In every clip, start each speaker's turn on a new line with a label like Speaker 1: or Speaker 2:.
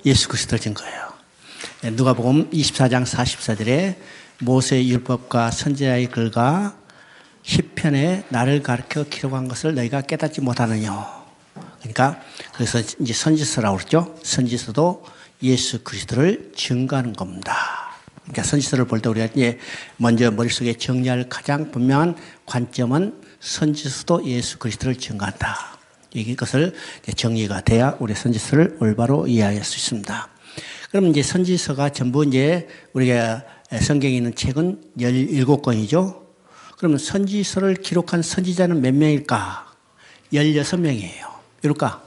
Speaker 1: 예수 그리스도를 증거해요. 누가복음 24장 44절에 모세의 율법과 선지자의 글과 시편에 나를 가르쳐 기록한 것을 너희가 깨닫지 못하느냐. 그러니까 그래서 이제 선지서라고 그러죠. 선지서도 예수 그리스도를 증거하는 겁니다. 그러니까 선지서를 볼 때 우리가 이제 먼저 머릿속에 정리할 가장 분명한 관점은 선지서도 예수 그리스도를 증거한다. 이것을 정리가 돼야 우리 선지서를 올바로 이해할 수 있습니다. 그럼 이제 선지서가 전부 이제 우리가 성경에 있는 책은 17권이죠. 그러면 선지서를 기록한 선지자는 몇 명일까? 16명이에요. 이럴까?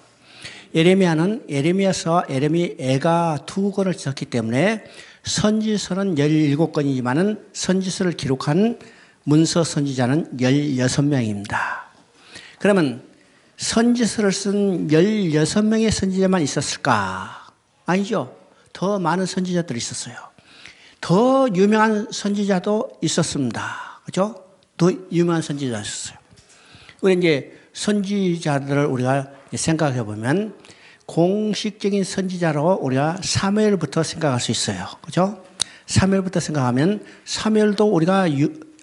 Speaker 1: 예레미야는 에레미야서와 에레미야가 두 권을 썼기 때문에 선지서는 17권이지만은 선지서를 기록한 문서 선지자는 16명입니다. 그러면 선지서를 쓴 16명의 선지자만 있었을까? 아니죠. 더 많은 선지자들이 있었어요. 더 유명한 선지자도 있었습니다. 그죠? 더 유명한 선지자가 있었어요. 우리 이제 선지자들을 우리가 생각해 보면 공식적인 선지자로 우리가 사무엘부터 생각할 수 있어요. 그죠? 사무엘부터 생각하면 사무엘도 우리가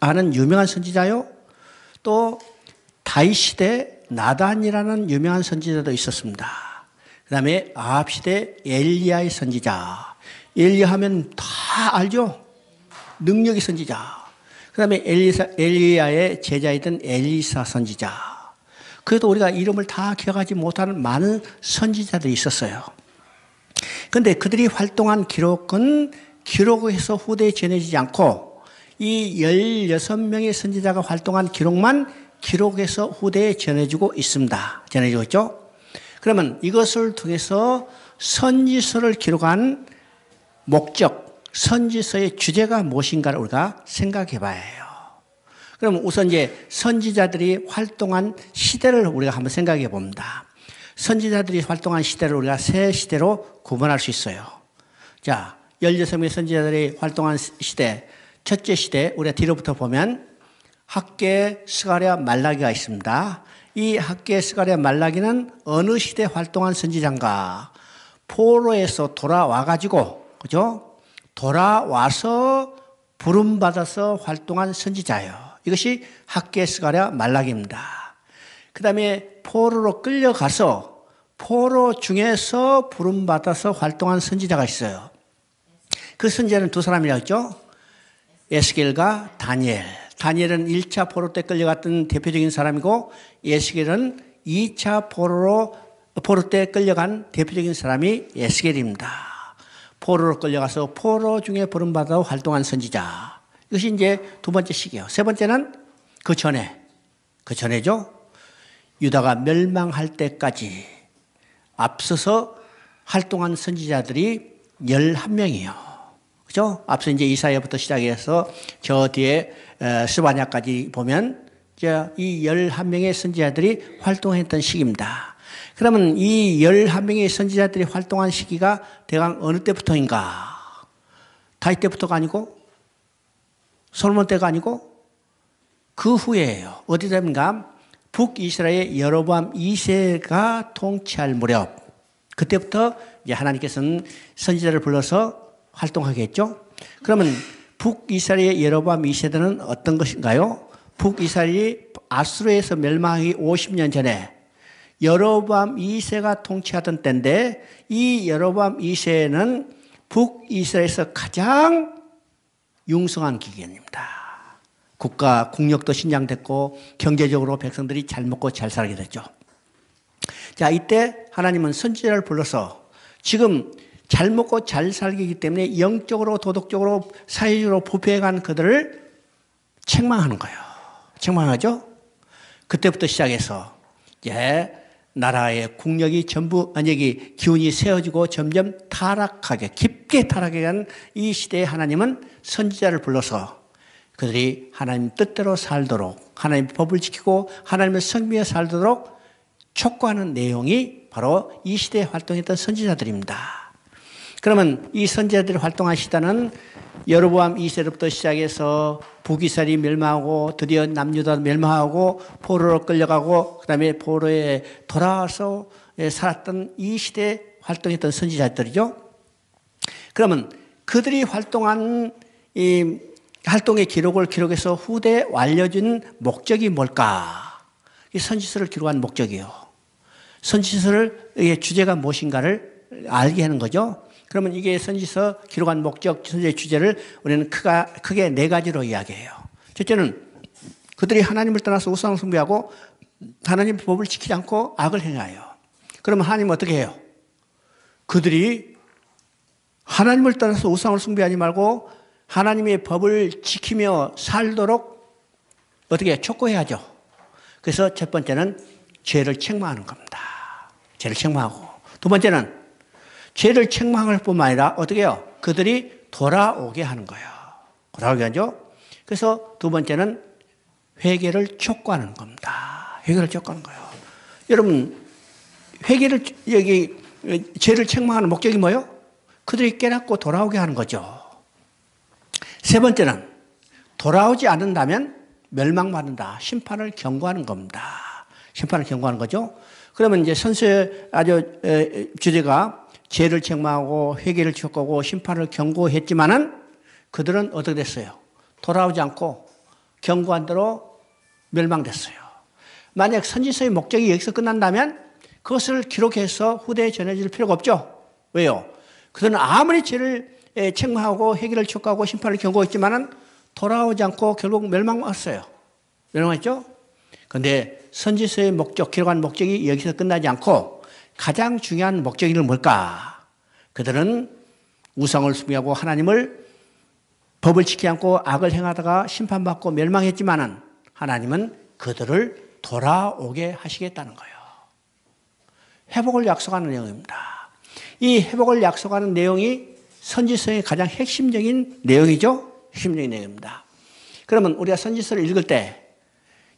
Speaker 1: 아는 유명한 선지자요. 또 다윗 시대 나단이라는 유명한 선지자도 있었습니다. 그 다음에 아합 시대 엘리야의 선지자. 엘리야 하면 다 알죠? 능력의 선지자. 그 다음에 엘리야의 제자이던 엘리사 선지자. 그래도 우리가 이름을 다 기억하지 못하는 많은 선지자들이 있었어요. 그런데 그들이 활동한 기록은 기록해서 후대에 전해지지 않고 이 16명의 선지자가 활동한 기록만 기록해서 후대에 전해지고 있습니다. 전해지고 있죠? 그러면 이것을 통해서 선지서를 기록한 목적, 선지서의 주제가 무엇인가를 우리가 생각해 봐야 해요. 그럼 우선 이제 선지자들이 활동한 시대를 우리가 한번 생각해 봅니다. 선지자들이 활동한 시대를 우리가 세 시대로 구분할 수 있어요. 자, 16명의 선지자들이 활동한 시대, 첫째 시대, 우리가 뒤로부터 보면 학개, 스가랴, 말라기가 있습니다. 이 학개, 스가랴, 말라기는 어느 시대에 활동한 선지자인가? 포로에서 돌아와가지고, 그죠? 돌아와서 부름받아서 활동한 선지자예요. 이것이 학개, 스가랴, 말라기입니다. 그 다음에 포로로 끌려가서 포로 중에서 부름받아서 활동한 선지자가 있어요. 그 선지자는 두 사람이라고 했죠. 에스겔과 다니엘. 다니엘은 1차 포로 때 끌려갔던 대표적인 사람이고 에스겔은 2차 포로 때 끌려간 대표적인 사람이 에스겔입니다. 포로로 끌려가서 포로 중에 부름받아 활동한 선지자. 이것이 이제 두 번째 시기예요. 세 번째는 그 전에죠. 유다가 멸망할 때까지 앞서서 활동한 선지자들이 11명이에요. 그죠? 앞서 이제 이사야부터 시작해서 저 뒤에 스바냐까지 보면 이 11명의 선지자들이 활동했던 시기입니다. 그러면 이 11명의 선지자들이 활동한 시기가 대강 어느 때부터인가? 다윗 때부터가 아니고 솔몬 때가 아니고 그 후에예요. 어디답니까? 북이스라엘의 여로보암 2세가 통치할 무렵. 그때부터 이제 하나님께서는 선지자를 불러서 활동하게 했죠. 그러면 북이스라엘의 여로보암 2세대는 어떤 것인가요? 북이스라엘이 아수르에서 멸망하기 50년 전에 여로보암 2세가 통치하던 때인데 이 여로보암 2세는 북이스라엘에서 가장 융성한 기견입니다. 국력도 신장됐고 경제적으로 백성들이 잘 먹고 잘 살게 됐죠. 자, 이때 하나님은 선지자를 불러서 지금 잘 먹고 잘 살기 때문에 영적으로 도덕적으로 사회적으로 부패해간 그들을 책망하는 거예요. 책망하죠. 그때부터 시작해서 이제 나라의 국력이 전부 기운이 세워지고 점점 타락하게 깊게 타락해 간 이 시대에 하나님은 선지자를 불러서 그들이 하나님 뜻대로 살도록 하나님의 법을 지키고 하나님의 성미에 살도록 촉구하는 내용이 바로 이 시대에 활동했던 선지자들입니다. 그러면 이 선지자들이 활동한 시대는 여로보암 2세로부터 시작해서 북이스라엘이 멸망하고 드디어 남유다도 멸망하고 포로로 끌려가고 그다음에 포로에 돌아와서 살았던 이 시대에 활동했던 선지자들이죠. 그러면 그들이 활동한 이 활동의 기록을 기록해서 후대에 알려준 목적이 뭘까? 이 선지서를 기록한 목적이요. 선지서의 주제가 무엇인가를 알게 하는 거죠. 그러면 이게 선지서 기록한 목적, 선지서의 주제를 우리는 크게 네 가지로 이야기해요. 첫째는 그들이 하나님을 떠나서 우상을 숭배하고 하나님의 법을 지키지 않고 악을 행하여. 그러면 하나님은 어떻게 해요? 그들이 하나님을 떠나서 우상을 숭배하지 말고 하나님의 법을 지키며 살도록 어떻게 촉구해야죠. 그래서 첫 번째는 죄를 책망하는 겁니다. 죄를 책망하고. 두 번째는 죄를 책망할 뿐만 아니라 어떻게 해요? 그들이 돌아오게 하는 거예요. 돌아오게 하죠. 그래서 두 번째는 회개를 촉구하는 겁니다. 회개를 촉구하는 거예요. 여러분, 죄를 책망하는 목적이 뭐예요? 그들이 깨닫고 돌아오게 하는 거죠. 세 번째는 돌아오지 않는다면 멸망받는다. 심판을 경고하는 겁니다. 심판을 경고하는 거죠. 그러면 이제 선서의 아주 주제가 죄를 책망하고 회개를 촉구하고 심판을 경고했지만은 그들은 어떻게 됐어요? 돌아오지 않고 경고한 대로 멸망됐어요. 만약 선지서의 목적이 여기서 끝난다면 그것을 기록해서 후대에 전해질 필요가 없죠. 왜요? 그들은 아무리 죄를 책망하고 회개를 촉구하고 심판을 경고했지만은 돌아오지 않고 결국 멸망했어요. 멸망했죠? 그런데 선지서의 목적, 기록한 목적이 여기서 끝나지 않고 가장 중요한 목적이 뭘까? 그들은 우상을 숭배하고 하나님을 법을 지키지 않고 악을 행하다가 심판받고 멸망했지만은 하나님은 그들을 돌아오게 하시겠다는 거예요. 회복을 약속하는 내용입니다. 이 회복을 약속하는 내용이 선지서의 가장 핵심적인 내용이죠. 핵심적인 내용입니다. 그러면 우리가 선지서를 읽을 때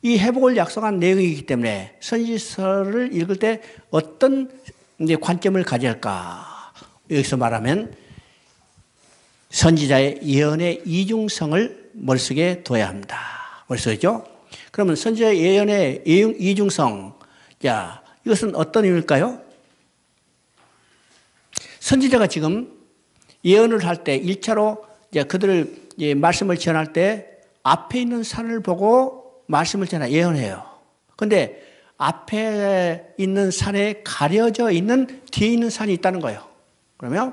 Speaker 1: 이 회복을 약속한 내용이기 때문에 선지서를 읽을 때 어떤 관점을 가져야 할까? 여기서 말하면 선지자의 예언의 이중성을 머릿속에 둬야 합니다. 머릿속이죠? 그러면 선지자의 예언의 이중성. 자, 이것은 어떤 의미일까요? 선지자가 지금 예언을 할 때 1차로 이제 그들을 말씀을 전할 때 앞에 있는 산을 보고 말씀을 전해 예언해요. 그런데 앞에 있는 산에 가려져 있는 뒤에 있는 산이 있다는 거예요. 그러면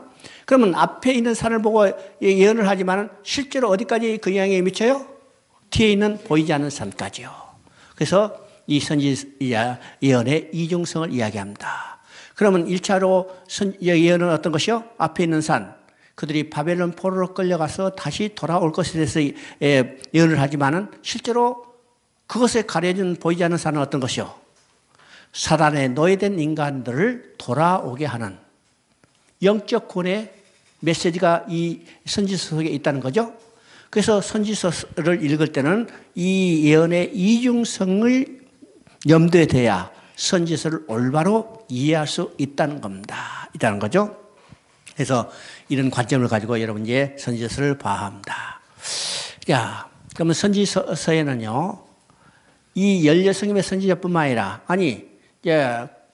Speaker 1: 앞에 있는 산을 보고 예언을 하지만 실제로 어디까지 그 영향이 미쳐요? 뒤에 있는 보이지 않는 산까지요. 그래서 이 선지자 예언의 이중성을 이야기합니다. 그러면 1차로 예언은 어떤 것이요? 앞에 있는 산. 그들이 바벨론 포로로 끌려가서 다시 돌아올 것에 대해서 예언을 하지만은 실제로 그것에 가려진 보이지 않는 산은 어떤 것이요? 사단에 노예된 인간들을 돌아오게 하는 영적 구원의 메시지가 이 선지서 속에 있다는 거죠. 그래서 선지서를 읽을 때는 이 예언의 이중성을 염두에 둬야 선지서를 올바로 이해할 수 있다는 겁니다. 있다는 거죠. 그래서 이런 관점을 가지고 여러분 이제 선지서를 봐야 합니다. 자, 그러면 선지서에는요, 이 16성임의 선지자뿐만 아니라,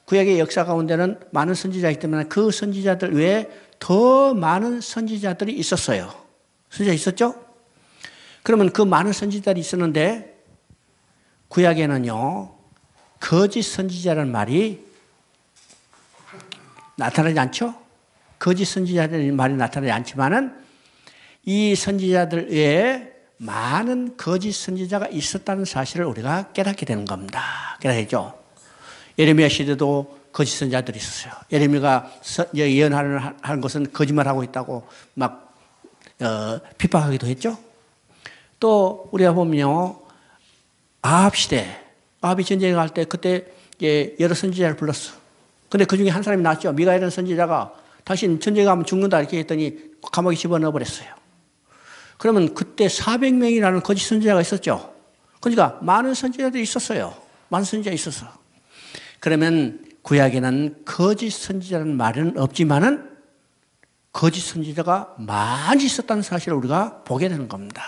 Speaker 1: 구약의 역사 가운데는 많은 선지자이기 때문에 그 선지자들 외에 더 많은 선지자들이 있었어요. 선지자 있었죠? 그러면 그 많은 선지자들이 있었는데, 구약에는요, 거짓 선지자라는 말이 나타나지 않죠? 거짓 선지자들의 말이 나타나지 않지만은 이 선지자들 외에 많은 거짓 선지자가 있었다는 사실을 우리가 깨닫게 되는 겁니다. 깨닫겠죠? 예레미야 시대도 거짓 선지자들이 있었어요. 예레미야가 예언하는 것은 거짓말하고 있다고 막 핍박하기도 했죠. 또 우리가 보면요, 아합 시대, 아합이 전쟁에 갈 때 그때 여러 선지자를 불렀어. 근데 그 중에 한 사람이 나왔죠. 미가엘이라는 선지자가 당신 전쟁에 가면 죽는다 이렇게 했더니 감옥에 집어넣어 버렸어요. 그러면 그때 400명이라는 거짓 선지자가 있었죠. 그러니까 많은 선지자들이 있었어요. 많은 선지자가 있었어. 그러면 구약에는 거짓 선지자라는 말은 없지만은 거짓 선지자가 많이 있었다는 사실을 우리가 보게 되는 겁니다.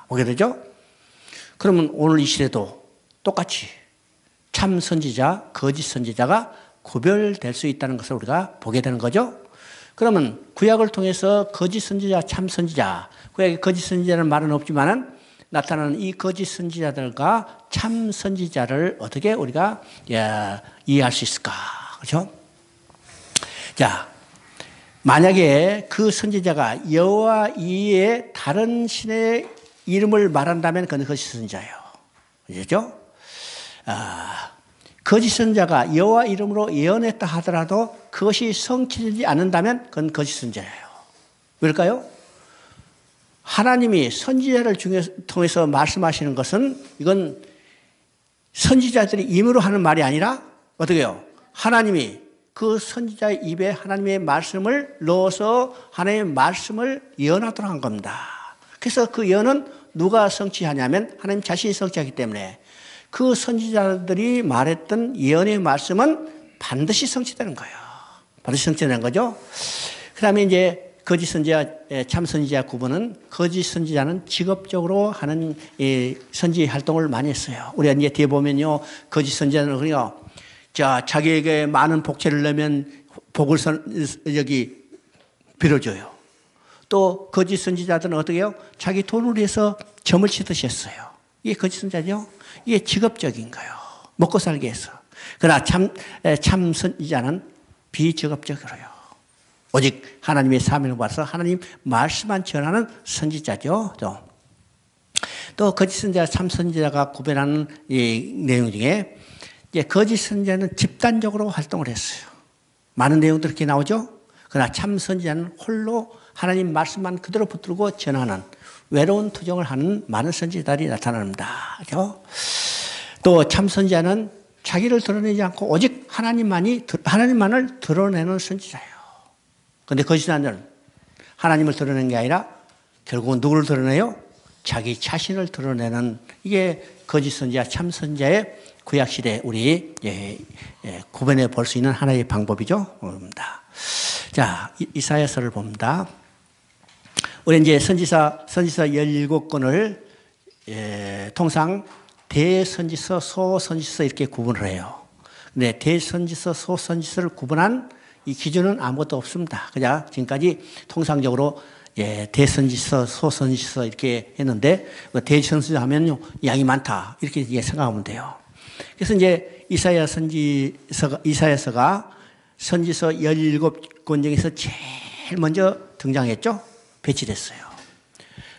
Speaker 1: 보게 되죠? 그러면 오늘 이 시대도 똑같이 참 선지자, 거짓 선지자가 구별될 수 있다는 것을 우리가 보게 되는 거죠. 그러면 구약을 통해서 거짓 선지자, 참 선지자, 구약에 거짓 선지자라는 말은 없지만은 나타나는 이 거짓 선지자들과 참 선지자를 어떻게 우리가 이해할 수 있을까? 그렇죠? 자, 만약에 그 선지자가 여호와 이외에 다른 신의 이름을 말한다면 그건 거짓 선지자예요. 그렇죠? 거짓 선지자가 여호와 이름으로 예언했다 하더라도 그것이 성취되지 않는다면 그건 거짓 선지자예요. 왜일까요? 하나님이 선지자를 통해서 말씀하시는 것은 이건 선지자들이 임의로 하는 말이 아니라 어떻게 해요? 하나님이 그 선지자의 입에 하나님의 말씀을 넣어서 하나님의 말씀을 예언하도록 한 겁니다. 그래서 그 예언은 누가 성취하냐면 하나님 자신이 성취하기 때문에 그 선지자들이 말했던 예언의 말씀은 반드시 성취되는 거예요. 반드시 성취되는 거죠. 그 다음에 이제 거짓 선지자, 참 선지자 구분은 거짓 선지자는 직업적으로 하는 선지 활동을 많이 했어요. 우리가 이제 뒤에 보면요. 거짓 선지자는 그래요. 자, 자기에게 많은 복채를 내면 복을 빌어줘요. 또 거짓 선지자들은 어떻게 해요? 자기 돈을 위해서 점을 치듯이 했어요. 이게 거짓 선지자죠. 이게 직업적인 거예요. 먹고 살기 위해서. 그러나 참 선지자는 비직업적으로요. 오직 하나님의 사명을 받아서 하나님 말씀만 전하는 선지자죠. 또 거짓 선지자, 참 선지자가 구별하는 이 내용 중에 이제 거짓 선지자는 집단적으로 활동을 했어요. 많은 내용들이 이렇게 나오죠. 그러나 참 선지자는 홀로 하나님 말씀만 그대로 붙들고 전하는 외로운 투정을 하는 많은 선지자들이 나타납니다. 그렇죠? 또 참 선지자는 자기를 드러내지 않고 오직 하나님만을 드러내는 선지자예요. 그런데 거짓 선지자는 하나님을 드러내는 게 아니라 결국은 누구를 드러내요? 자기 자신을 드러내는 이게 거짓 선지자, 참 선지자의 구약시대 우리 구분해 볼 수 있는 하나의 방법이죠. 자, 이사야서를 봅니다. 우리 이제 선지서 17권을 통상 대선지서, 소선지서 이렇게 구분을 해요. 근데 대선지서, 소선지서를 구분한 이 기준은 아무것도 없습니다. 그냥 지금까지 통상적으로 대선지서, 소선지서 이렇게 했는데 대선지서 하면요 양이 많다 이렇게 생각하면 돼요. 그래서 이제 이사야서가 선지서 17권 중에서 제일 먼저 등장했죠. 배치됐어요.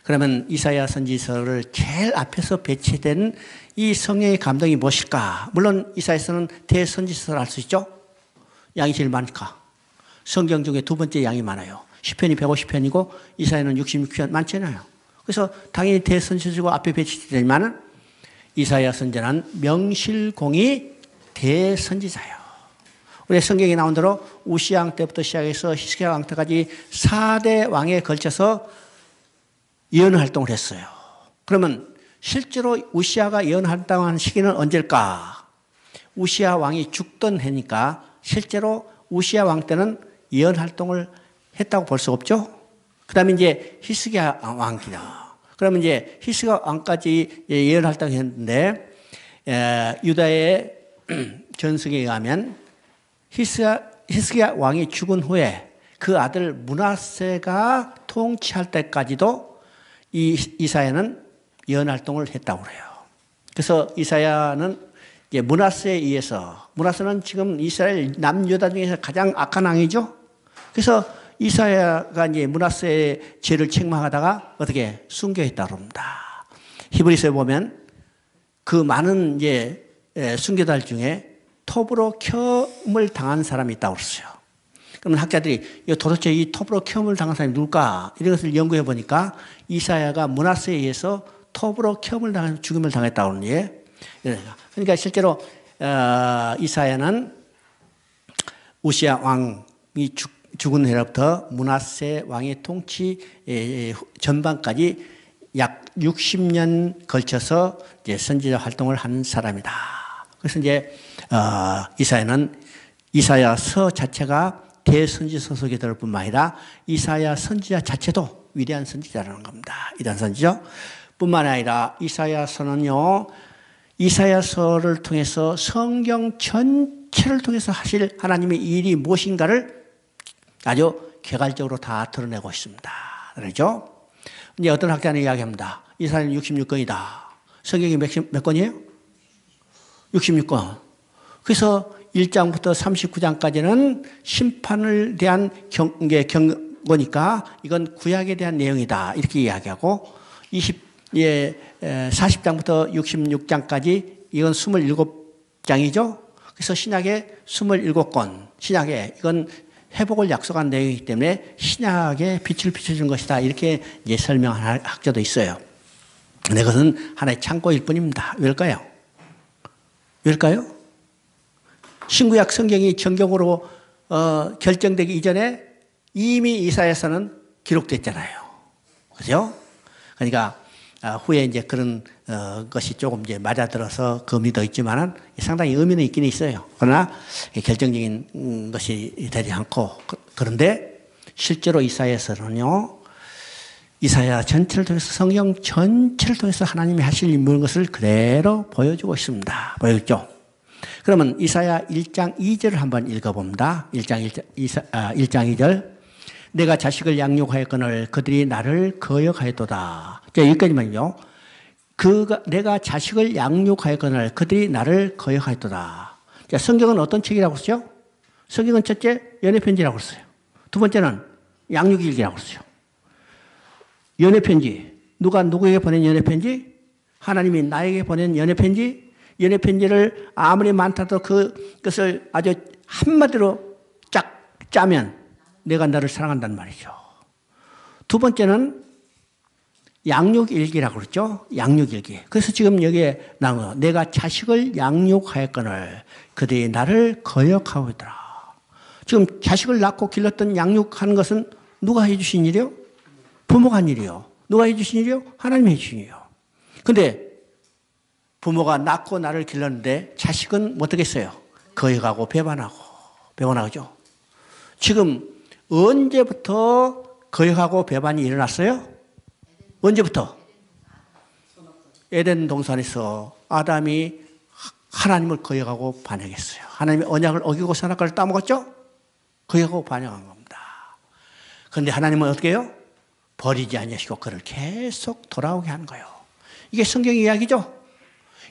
Speaker 1: 그러면 이사야 선지서를 제일 앞에서 배치된 이 성령의 감동이 무엇일까? 물론 이사야서는 대선지서를 알 수 있죠. 양이 제일 많을까? 성경 중에 두 번째 양이 많아요. 시편이 150편이고 이사야는 66편 많잖아요. 그래서 당연히 대선지서고 앞에 배치되지만은 이사야 선지자는 명실공히 대선지자예요. 우리 성경에 나온 대로 우시야 왕 때부터 시작해서 히스기야 왕 때까지 4대 왕에 걸쳐서 예언 활동을 했어요. 그러면 실제로 우시야가 예언 활동한 시기는 언제일까? 우시야 왕이 죽던 해니까 실제로 우시야 왕 때는 예언 활동을 했다고 볼 수 없죠. 그 다음에 이제 히스기야 왕기다. 그러면 이제 히스기야 왕까지 예언 활동을 했는데 유다의 전승에 의하면 히스기야 왕이 죽은 후에 그 아들 므낫세가 통치할 때까지도 이사야는 예언 활동을 했다고 그래요. 그래서 이사야는 므낫세에 의해서, 므낫세는 지금 이스라엘 남유다 중에서 가장 악한 왕이죠. 그래서 이사야가 이제 므낫세의 죄를 책망하다가 어떻게 순교했다고 합니다. 히브리서에 보면 그 많은 이제 순교자들 중에 토브로켬을 당한 사람이 있다고 그랬어요. 그러면 학자들이 도대체 이 토브로켬을 당한 사람이 누굴까? 이런 것을 연구해 보니까 이사야가 므낫세에 의해서 토브로켬을 당한 죽음을 당했다고 하는 예. 그러니까 실제로 이사야는 우시야 왕이 죽은 해로부터 므낫세 왕의 통치 전반까지 약 60년 걸쳐서 이제 선지자 활동을 한 사람이다. 그래서 이제 이사야는 이사야서 자체가 대선지서 속에 들을 뿐만 아니라 이사야 선지자 자체도 위대한 선지자라는 겁니다. 위대한 선지자 뿐만 아니라 이사야서는요, 이사야서를 통해서 성경 전체를 통해서 하실 하나님의 일이 무엇인가를 아주 개괄적으로 다 드러내고 있습니다. 그렇죠? 이제 어떤 학자는 이야기합니다. 이사야는 66권이다. 성경이 몇 권이에요? 66권. 그래서 1장부터 39장까지는 심판을 대한 경고니까 이건 구약에 대한 내용이다. 이렇게 이야기하고 40장부터 66장까지 이건 27장이죠. 그래서 신약의 27권, 신약에 이건 회복을 약속한 내용이기 때문에 신약에 빛을 비춰준 것이다. 이렇게 이제 설명하는 학자도 있어요. 근데 그것은 하나의 참고일 뿐입니다. 왜일까요? 왜일까요? 신구약 성경이 정경으로 결정되기 이전에 이미 이사야서는 기록됐잖아요. 그죠? 그러니까 후에 이제 그런 것이 조금 이제 맞아들어서 금이 더 있지만은 상당히 의미는 있긴 있어요. 그러나 결정적인 것이 되지 않고 그런데 실제로 이사야서는요. 이사야 전체를 통해서 성경 전체를 통해서 하나님이 하실 모든 것을 그대로 보여주고 있습니다. 보여줬죠? 그러면 이사야 1장 2절을 한번 읽어봅니다. 1장 2절. 내가 자식을 양육하였거늘 그들이 나를 거역하였도다. 자, 여기까지만요. 내가 자식을 양육하였거늘 그들이 나를 거역하였도다. 자, 성경은 어떤 책이라고 쓰죠? 성경은 첫째, 연애편지라고 써요. 두 번째는 양육일기라고 써요. 연애편지. 누가 누구에게 보낸 연애편지? 하나님이 나에게 보낸 연애편지. 연애편지를 아무리 많다도 그것을 아주 한마디로 쫙 짜면 내가 너를 사랑한다는 말이죠. 두 번째는 양육일기라고 그랬죠. 양육일기. 그래서 지금 여기에 나온 거. 내가 자식을 양육하였거늘 그들이 나를 거역하고 있더라. 지금 자식을 낳고 길렀던 양육하는 것은 누가 해주신 일이요? 부모가 한 일이요. 누가 해주신 일이요? 하나님이 해주신 일이요. 근데 부모가 낳고 나를 길렀는데 자식은 어떻게 했어요? 거역하고 배반하죠. 지금 언제부터 거역하고 배반이 일어났어요? 언제부터? 에덴 동산에서 아담이 하나님을 거역하고 반역했어요. 하나님의 언약을 어기고 선악과를 따먹었죠? 거역하고 반역한 겁니다. 그런데 하나님은 어떻게 해요? 버리지 아니하시고 그를 계속 돌아오게 하는 거예요. 이게 성경 이야기죠?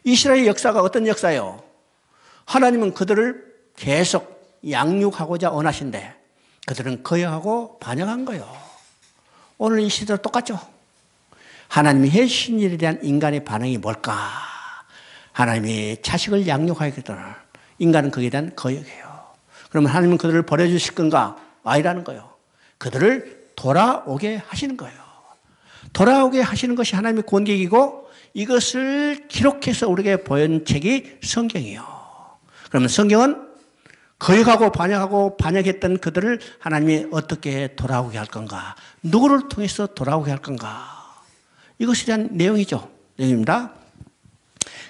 Speaker 1: 이스라엘 역사가 어떤 역사예요? 하나님은 그들을 계속 양육하고자 원하신데 그들은 거역하고 반역한 거예요. 오늘 이 시대도 똑같죠? 하나님이 해주신 일에 대한 인간의 반응이 뭘까? 하나님이 자식을 양육하였거든. 인간은 거기에 대한 거역이에요. 그러면 하나님은 그들을 버려주실 건가? 아니라는 거예요. 그들을 돌아오게 하시는 거예요. 돌아오게 하시는 것이 하나님의 권계이고 이것을 기록해서 우리에게 보여준 책이 성경이에요. 그러면 성경은 거역하고 반역했던 그들을 하나님이 어떻게 돌아오게 할 건가? 누구를 통해서 돌아오게 할 건가? 이것에 대한 내용이죠. 내용입니다.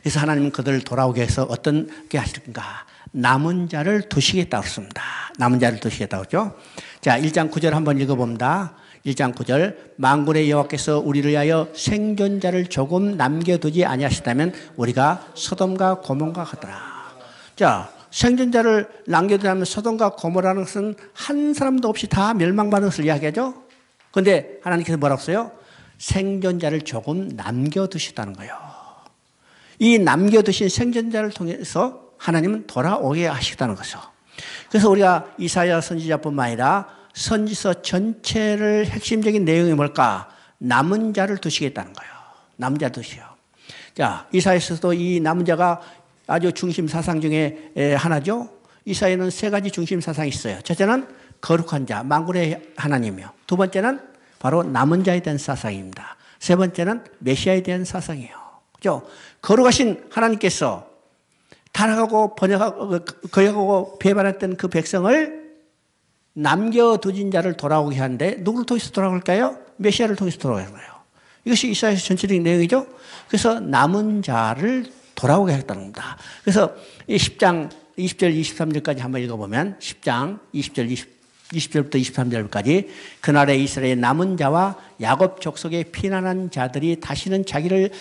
Speaker 1: 그래서 하나님은 그들을 돌아오게 해서 어떻게 하실 건가? 남은 자를 두시겠다고 했습니다. 남은 자를 두시겠다고 했죠. 자, 1장 9절 한번 읽어봅니다. 1장 9절. 만군의 여호와께서 우리를 위하여 생존자를 조금 남겨두지 아니하시다면 우리가 소돔과 고모라 같더라. 자, 생존자를 남겨두자면 소돔과 고모라는 것은 한 사람도 없이 다 멸망받은 것을 이야기하죠. 그런데 하나님께서 뭐라고 써요? 생존자를 조금 남겨두시다는 거예요. 이 남겨두신 생존자를 통해서 하나님은 돌아오게 하시겠다는 거죠. 그래서 우리가 이사야 선지자뿐만 아니라 선지서 전체를 핵심적인 내용이 뭘까? 남은 자를 두시겠다는 거예요. 남은 자를 두시요. 자, 이사야에서도 이 남은 자가 아주 중심 사상 중에 하나죠. 이사야는 세 가지 중심 사상이 있어요. 첫째는 거룩한 자, 만군의 하나님이요. 두 번째는 바로 남은 자에 대한 사상입니다. 세 번째는 메시아에 대한 사상이에요. 그죠? 거룩하신 하나님께서 타락하고 거역하고 배반했던 그 백성을 남겨두진 자를 돌아오게 하는데 누구를 통해서 돌아올까요? 메시아를 통해서 돌아오게 하는 거예요. 이것이 이사야서 전체적인 내용이죠. 그래서 남은 자를 돌아오게 하겠다는 겁니다. 그래서 이 10장 20절 23절까지 한번 읽어보면 10장 20절부터 23절까지 그날에 이스라엘 남은 자와 야곱 족속에 피난한 자들이 다시는 자기를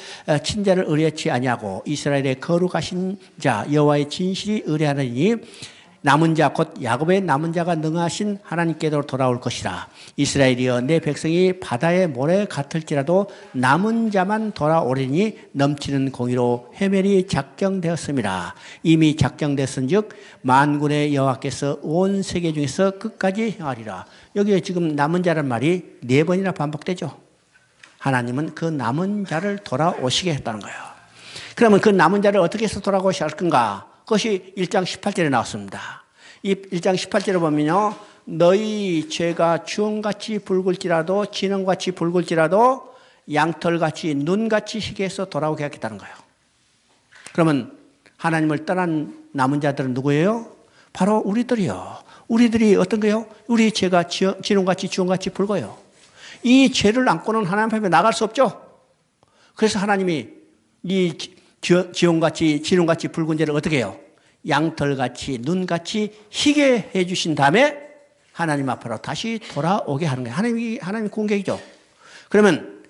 Speaker 1: 친자를 의뢰치 아니하고 이스라엘의 거룩하신 자 여호와의 진실이 의뢰하느니 남은 자 곧 야곱의 남은 자가 능하신 하나님께로 돌아올 것이라. 이스라엘이여 내 백성이 바다의 모래 같을지라도 남은 자만 돌아오리니 넘치는 공의로 해멸이 작정되었습니다. 이미 작정됐은즉 만군의 여호와께서 온 세계 중에서 끝까지 행하리라. 여기에 지금 남은 자란 말이 4번이나 반복되죠. 하나님은 그 남은 자를 돌아오시게 했다는 거예요. 그러면 그 남은 자를 어떻게 해서 돌아오시게 할 건가? 그것이 1장 18절에 나왔습니다. 이 1장 18절에 보면요. 너희 죄가 주홍같이 붉을지라도 진홍같이 붉을지라도 양털같이 눈같이 희게 해서 돌아오게 하겠다는 거예요. 그러면 하나님을 떠난 남은 자들은 누구예요? 바로 우리들이요. 우리들이 어떤 거예요? 우리 죄가 진홍같이 주홍같이 붉어요. 이 죄를 안고는 하나님 앞에 나갈 수 없죠. 그래서 하나님이 이 지홍같이 진홍같이 붉은 죄를 어떻게 해요? 양털같이 눈같이 희게 해 주신 다음에 하나님 앞으로 다시 돌아오게 하는 거예요. 하나님이 공격이죠. 그러면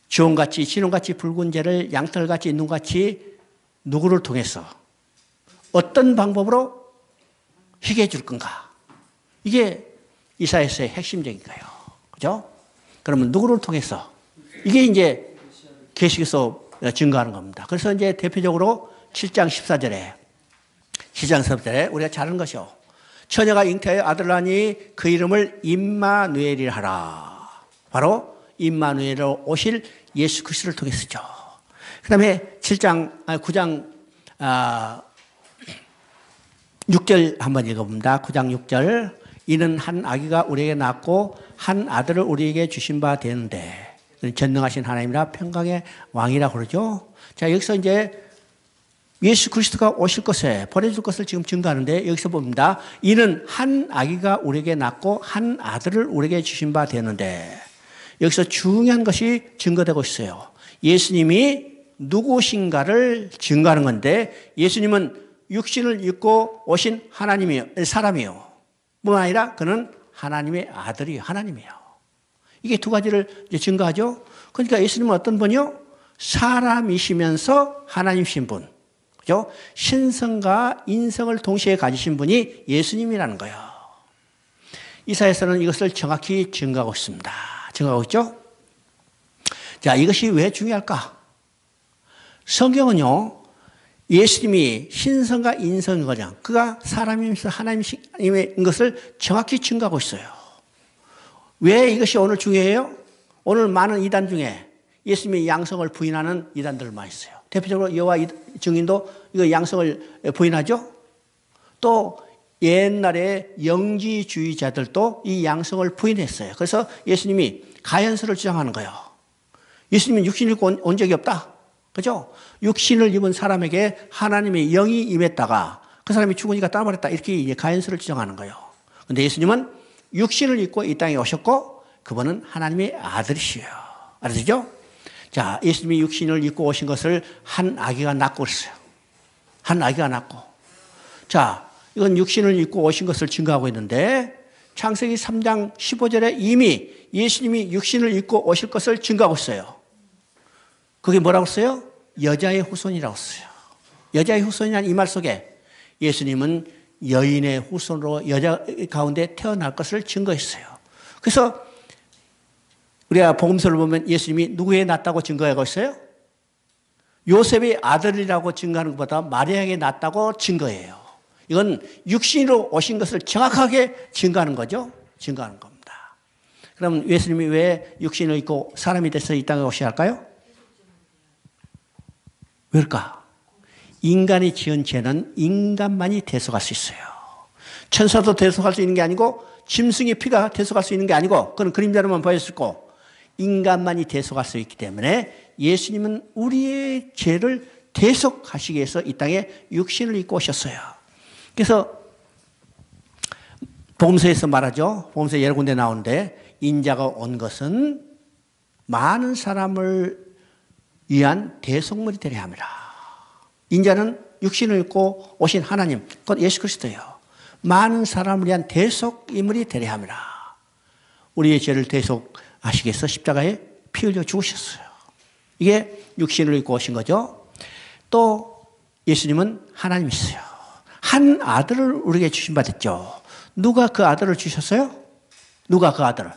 Speaker 1: 지홍같이 진홍같이 붉은 죄를 양털같이 눈같이 누구를 통해서 어떤 방법으로 희게 해 줄 건가? 이게 이사야서의 핵심적인 거예요. 그죠? 그러면 누구를 통해서? 이게 이제 계시에서 증거하는 겁니다. 그래서 이제 대표적으로 7장 14절에 우리가 잘 아는 것이요. 처녀가 잉태하여 아들을 낳으니 그 이름을 임마누엘이라 하라. 바로 임마누엘로 오실 예수 그리스도를 통해서죠. 그 다음에 9장 6절 한번 읽어봅니다. 9장 6절. 이는 한 아기가 우리에게 낳고 한 아들을 우리에게 주신 바 되는데 전능하신 하나님이라 평강의 왕이라 그러죠. 자, 여기서 이제 예수 그리스도가 오실 것에 보내줄 것을 지금 증거하는데 여기서 봅니다. 이는 한 아기가 우리에게 낳고 한 아들을 우리에게 주신 바 되는데 여기서 중요한 것이 증거되고 있어요. 예수님이 누구신가를 증거하는 건데 예수님은 육신을 입고 오신 사람이요. 뿐만 아니라 그는 하나님의 아들이에요. 하나님이에요. 이게 두 가지를 이제 증거하죠. 그러니까 예수님은 어떤 분이요? 사람이시면서 하나님이신 분. 그죠? 신성과 인성을 동시에 가지신 분이 예수님이라는 거예요. 이사야서는 이것을 정확히 증거하고 있습니다. 증거하고 있죠? 자, 이것이 왜 중요할까? 성경은요, 예수님이 신성과 인성인 거죠. 그가 사람이면서 하나님인 것을 정확히 증거하고 있어요. 왜 이것이 오늘 중요해요? 오늘 많은 이단 중에 예수님의 양성을 부인하는 이단들 많이 있어요. 대표적으로 여호와 증인도 이거 양성을 부인하죠. 또 옛날에 영지주의자들도 이 양성을 부인했어요. 그래서 예수님이 가연서를 주장하는 거예요. 예수님은 육신을 입고 온 적이 없다. 그죠? 육신을 입은 사람에게 하나님의 영이 임했다가 그 사람이 죽으니까 떠나버렸다. 이렇게 이제 가연서를 주장하는 거예요. 근데 예수님은 육신을 입고 이 땅에 오셨고 그분은 하나님의 아들이시요. 알으시죠? 자, 예수님이 육신을 입고 오신 것을 한 아기가 낳고 있어요. 한 아기가 낳고. 자, 이건 육신을 입고 오신 것을 증거하고 있는데 창세기 3장 15절에 이미 예수님이 육신을 입고 오실 것을 증거하고 있어요. 그게 뭐라고 써요? 여자의 후손이라고 써요. 여자의 후손이라는 이 말 속에 예수님은 여인의 후손으로 여자 가운데 태어날 것을 증거했어요. 그래서 우리가 복음서를 보면 예수님이 누구에 낳았다고 증거하고 있어요? 요셉의 아들이라고 증거하는 것보다 마리아에게 낳았다고 증거해요. 이건 육신으로 오신 것을 정확하게 증거하는 거죠. 증거하는 겁니다. 그럼 예수님이 왜 육신을 입고 사람이 돼서 이 땅에 오셔야 할까요? 왜일까? 인간이 지은 죄는 인간만이 대속할 수 있어요. 천사도 대속할 수 있는 게 아니고 짐승의 피가 대속할 수 있는 게 아니고 그건 그림자로만 보였을 거고 인간만이 대속할 수 있기 때문에 예수님은 우리의 죄를 대속하시기 위해서 이 땅에 육신을 입고 오셨어요. 그래서 복음서에서 말하죠. 복음서 여러 군데 나오는데 인자가 온 것은 많은 사람을 위한 대속물이 되려 함이라. 인자는 육신을 입고 오신 하나님, 곧 예수 그리스도예요. 많은 사람을 위한 대속인물이 되려 함이라. 우리의 죄를 대속하시기 위해서 십자가에 피 흘려 죽으셨어요. 이게 육신을 입고 오신 거죠. 또 예수님은 하나님이세요. 한 아들을 우리에게 주신 바 됐죠. 누가 그 아들을 주셨어요? 누가 그 아들을?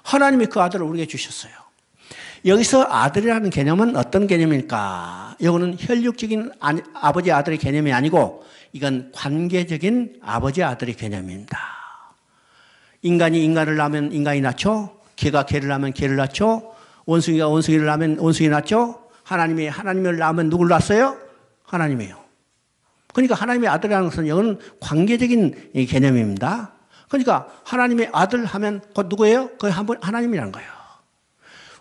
Speaker 1: 하나님이 그 아들을 우리에게 주셨어요. 여기서 아들이라는 개념은 어떤 개념일까? 이거는 혈육적인 아버지 아들의 개념이 아니고 이건 관계적인 아버지 아들의 개념입니다. 인간이 인간을 낳으면 인간이 낳죠. 개가 개를 낳으면 개를 낳죠. 원숭이가 원숭이를 낳으면 원숭이 낳죠. 하나님이 하나님을 낳으면 누굴 낳았어요? 하나님이에요. 그러니까 하나님의 아들이라는 것은 이건 관계적인 개념입니다. 그러니까 하나님의 아들 하면 곧 누구예요? 그 하나님이라는 거예요.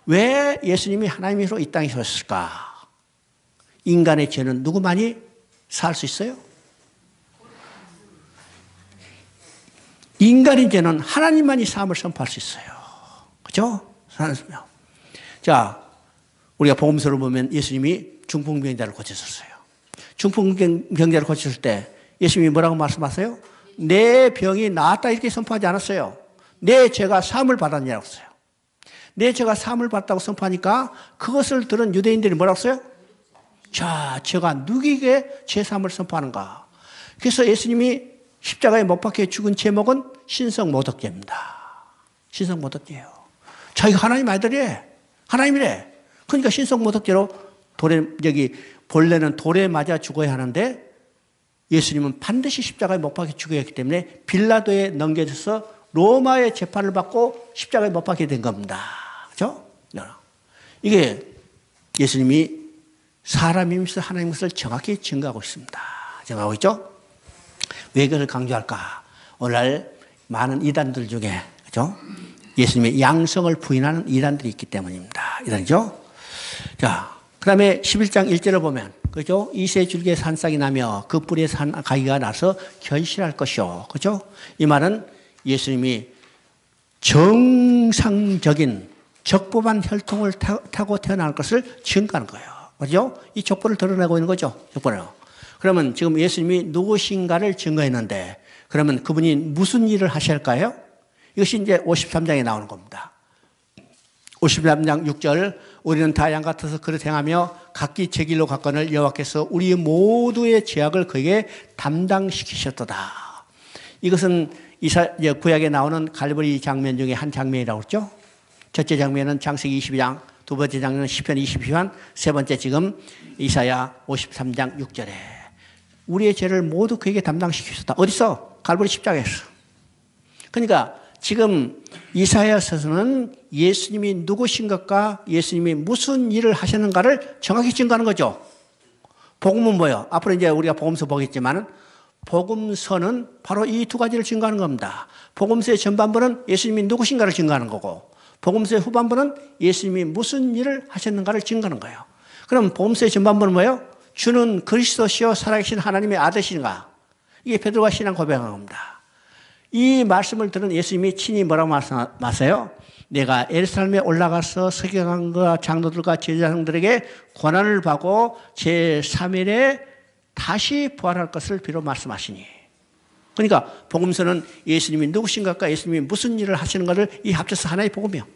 Speaker 1: 왜 예수님이 하나님으로 이 땅에 오셨을까? 인간의 죄는 누구만이 살 수 있어요? 인간의 죄는 하나님만이 사함을 선포할 수 있어요. 그렇죠? 자, 우리가 복음서를 보면 예수님이 중풍병자를 고쳤었어요. 중풍병자를 고쳤을 때 예수님이 뭐라고 말씀하세요? 내 병이 나았다 이렇게 선포하지 않았어요. 내 죄가 사함을 받았냐고 했어요. 내 죄가 사함을 받았다고 선포하니까 그것을 들은 유대인들이 뭐라고 했어요? 자, 제가 누구에게 죄 사함을 선포하는가? 그래서 예수님이 십자가에 못 박혀 죽은 제목은 신성모독죄입니다. 신성모독죄예요. 자기가 하나님 아들이래. 하나님이래. 그러니까 신성모독죄로 본래는 돌에 맞아 죽어야 하는데 예수님은 반드시 십자가에 못 박혀 죽어야 했기 때문에 빌라도에 넘겨져서 로마의 재판을 받고 십자가에 못 박게 된 겁니다. 그렇죠? 이게 예수님이 사람이면서 하나님 것을 정확히 증거하고 있습니다. 증거하고 있죠? 왜 그걸 강조할까? 오늘날 많은 이단들 중에 그렇죠? 예수님의 양성을 부인하는 이단들이 있기 때문입니다. 이단이죠? 자, 그 다음에 11장 1절을 보면 그죠? 이세 줄기에 산싹이 나며 그 뿌리에 가기가 나서 결실할 것이요. 그죠? 이 말은 예수님이 정상적인 적법한 혈통을 타고 태어날 것을 증거하는 거예요. 그죠? 이 족보를 드러내고 있는 거죠. 족보를. 그러면 지금 예수님이 누구신가를 증거했는데 그러면 그분이 무슨 일을 하셔야 할까요? 이것이 이제 53장에 나오는 겁니다. 53장 6절 우리는 다 양 같아서 그릇 행하며 각기 제 길로 갔거늘 여호와께서 우리 모두의 죄악을 그에게 담당시키셨도다. 이것은 구약에 나오는 갈보리 장면 중에 한 장면이라고 그랬죠. 첫째 장면은 창세기 22장, 두 번째 장면은 시편 22편, 세 번째 지금 이사야 53장 6절에 우리의 죄를 모두 그에게 담당시키셨다. 어디서? 갈보리 십자가에서. 그러니까 지금 이사야서는 예수님이 누구신 것과 예수님이 무슨 일을 하셨는가를 정확히 증거하는 거죠. 복음은 뭐예요? 앞으로 이제 우리가 복음서 보겠지만은 복음서는 바로 이 두 가지를 증거하는 겁니다. 복음서의 전반부는 예수님이 누구신가를 증거하는 거고 복음서의 후반부는 예수님이 무슨 일을 하셨는가를 증거하는 거예요. 그럼 복음서의 전반부는 뭐예요? 주는 그리스도시요 살아계신 하나님의 아들이신가? 이게 베드로가 신앙 고백한 겁니다. 이 말씀을 들은 예수님이 친히 뭐라고 말씀하세요? 내가 예루살렘에 올라가서 서기관과 장로들과 제사장들에게 권한을 받고 제3일에 다시 부활할 것을 비로 말씀하시니. 그러니까 복음서는 예수님이 누구신가과 예수님이 무슨 일을 하시는가를 이 합쳐서 하나의 복음이에요.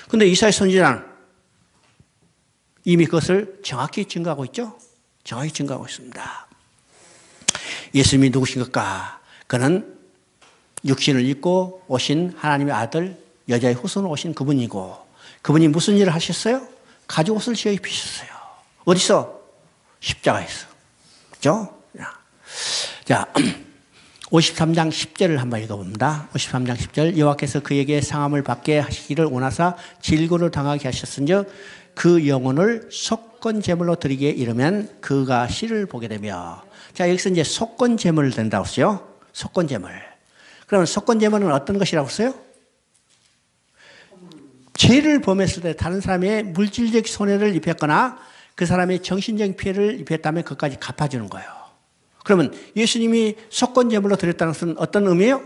Speaker 1: 그런데 이사야 선지자는 이미 그것을 정확히 증거하고 있죠. 정확히 증거하고 있습니다. 예수님이 누구신가? 그는 육신을 입고 오신 하나님의 아들, 여자의 후손으로 오신 그분이고 그분이 무슨 일을 하셨어요? 가죽옷을 지어 입히셨어요. 어디서? 십자가에서. 그렇죠? 자, 53장 10절을 한번 읽어봅니다. 53장 10절 여호와께서 그에게 상함을 받게 하시기를 원하사 질고를 당하게 하셨은즉 그 영혼을 속건 제물로 드리기에 이르면 그가 시를 보게 되며. 자, 여기서 이제 속건 제물을 든다고 했어요. 속건 제물. 그러면 속건 제물은 어떤 것이라고 했어요? 죄를 범했을 때 다른 사람의 물질적 손해를 입혔거나 그 사람의 정신적 피해를 입혔다면 그것까지 갚아주는 거예요. 그러면 예수님이 속건 제물로 드렸다는 것은 어떤 의미예요?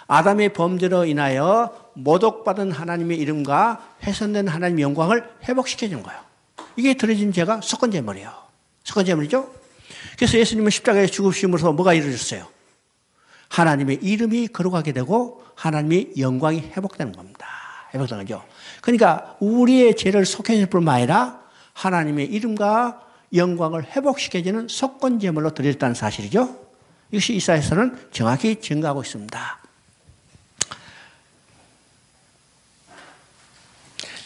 Speaker 1: 아담의 범죄로 인하여 모독받은 하나님의 이름과 훼손된 하나님의 영광을 회복시켜주는 거예요. 이게 드려진 죄가 속건 제물이에요. 속건 제물이죠? 그래서 예수님은 십자가에 죽으심으로써 뭐가 이루어졌어요? 하나님의 이름이 거룩하게 되고 하나님의 영광이 회복되는 겁니다. 회복되는 거죠. 그러니까 우리의 죄를 속해줄 뿐만 아니라 하나님의 이름과 영광을 회복시켜주는 속건제물로 드렸다는 사실이죠. 이것이 이사야서는 정확히 증거하고 있습니다.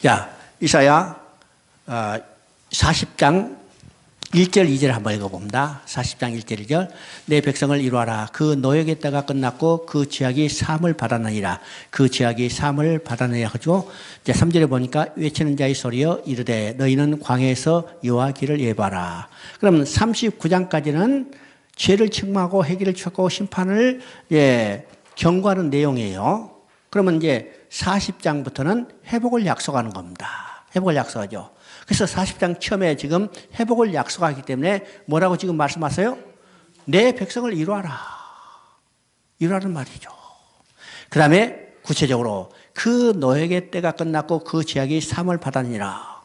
Speaker 1: 자, 이사야 40장 1절 2절 한번 읽어봅니다. 40장 1절 2절. 내 백성을 이루어라. 그 노역의 때가 끝났고 그 죄악이 사함을 받았느니라. 그 죄악이 사함을 받았느니라 하죠. 이제 3절에 보니까 외치는 자의 소리여 이르되 너희는 광야에서 여호와 길을 예봐라. 그러면 39장까지는 죄를 책망하고 회개를 촉구하고 심판을 경고하는 내용이에요. 그러면 이제 40장부터는 회복을 약속하는 겁니다. 회복을 약속하죠. 그래서 40장 처음에 지금 회복을 약속하기 때문에 뭐라고 지금 말씀하세요? 내 백성을 이루어라. 이루라는 말이죠. 그 다음에 구체적으로 그 노역의 때가 끝났고 그 죄악이 사함을 받았니라.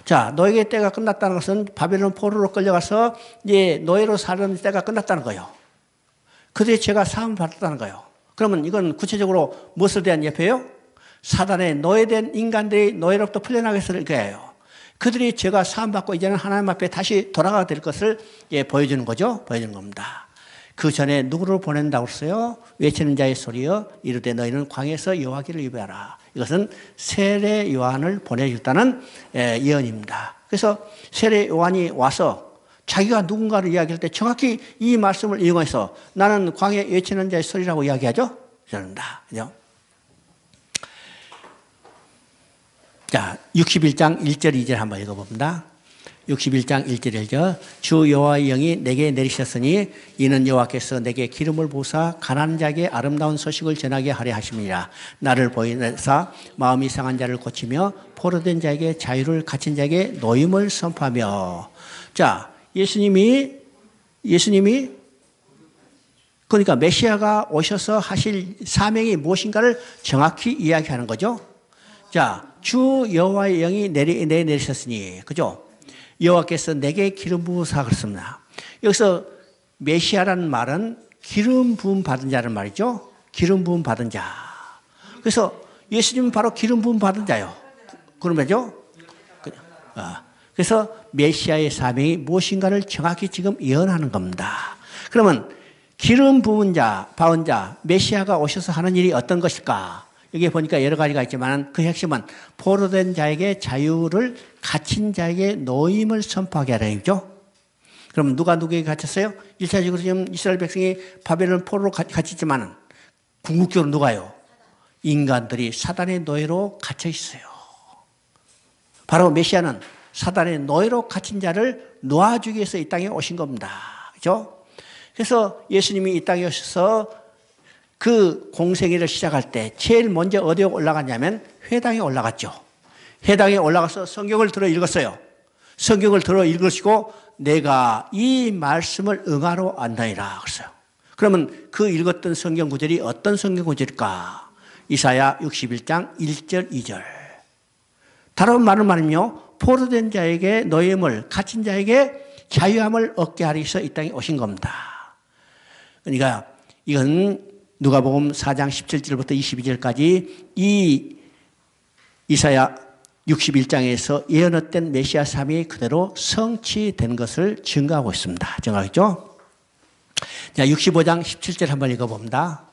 Speaker 1: 자, 노역의 때가 끝났다는 것은 바벨론 포로로 끌려가서 이제 노예로 사는 때가 끝났다는 거예요. 그들의 죄가 사함을 받았다는 거예요. 그러면 이건 구체적으로 무엇에 대한 예표예요? 사단의 노예된 인간들이 노예로부터 풀려나게 할 거예요. 그들이 죄가 사함받고 이제는 하나님 앞에 다시 돌아가게 될 것을 보여주는 거죠. 보여주는 겁니다. 그 전에 누구를 보낸다고 했어요? 외치는 자의 소리여 이르되 너희는 광야에서 여호와 길을 예배하라. 이것은 세례 요한을 보내줬다는 예언입니다. 그래서 세례 요한이 와서 자기가 누군가를 이야기할 때 정확히 이 말씀을 이용해서 나는 광야에 외치는 자의 소리라고 이야기하죠. 그렇습니다. 그죠? 자, 61장 1절 2절 한번 읽어봅니다. 61장 1절 1절. 주 여호와의 영이 내게 내리셨으니 이는 여호와께서 내게 기름을 부으사 가난한 자에게 아름다운 소식을 전하게 하려 하심이라. 나를 보이사 마음이 상한 자를 고치며 포로된 자에게 자유를 갇힌 자에게 노임을 선포하며. 자, 예수님이 그러니까 메시아가 오셔서 하실 사명이 무엇인가를 정확히 이야기하는 거죠. 자, 주 여호와의 영이 내리셨으니, 그죠? 여호와께서 내게 기름 부으사 그렇습니다. 여기서 메시아라는 말은 기름 부음 받은 자는 말이죠. 기름 부음 받은 자. 그래서 예수님은 바로 기름 부음 받은 자요. 그러면죠? 그래서 메시아의 사명이 무엇인가를 정확히 지금 예언하는 겁니다. 그러면 기름 부은 자, 받은 자, 메시아가 오셔서 하는 일이 어떤 것일까? 여기에 보니까 여러 가지가 있지만 그 핵심은 포로된 자에게 자유를 갇힌 자에게 노임을 선포하게 하라는 얘기죠. 그럼 누가 누구에게 갇혔어요? 1차적으로 지금 이스라엘 백성이 바벨론 포로로 갇혔지만 궁극적으로 누가요? 인간들이 사단의 노예로 갇혀 있어요. 바로 메시아는 사단의 노예로 갇힌 자를 놓아주기 위해서 이 땅에 오신 겁니다. 그렇죠? 그래서 예수님이 이 땅에 오셔서 그 공생애를 시작할 때 제일 먼저 어디에 올라갔냐면 회당에 올라갔죠. 회당에 올라가서 성경을 들어 읽었어요. 성경을 들어 읽으시고 내가 이 말씀을 응하러 왔나이다 그랬어요. 그러면 그 읽었던 성경 구절이 어떤 성경 구절일까? 이사야 61장 1절 2절. 다른 말은요, 포로된 자에게 노예임을, 갇힌 자에게 자유함을 얻게 하기 위해서 이 땅에 오신 겁니다. 그러니까 이건 누가복음 4장 17절부터 22절까지 이 이사야 61장에서 예언했던 메시아 사명이 그대로 성취된 것을 증거하고 있습니다. 증거하겠죠? 자, 65장 17절 한번 읽어봅니다.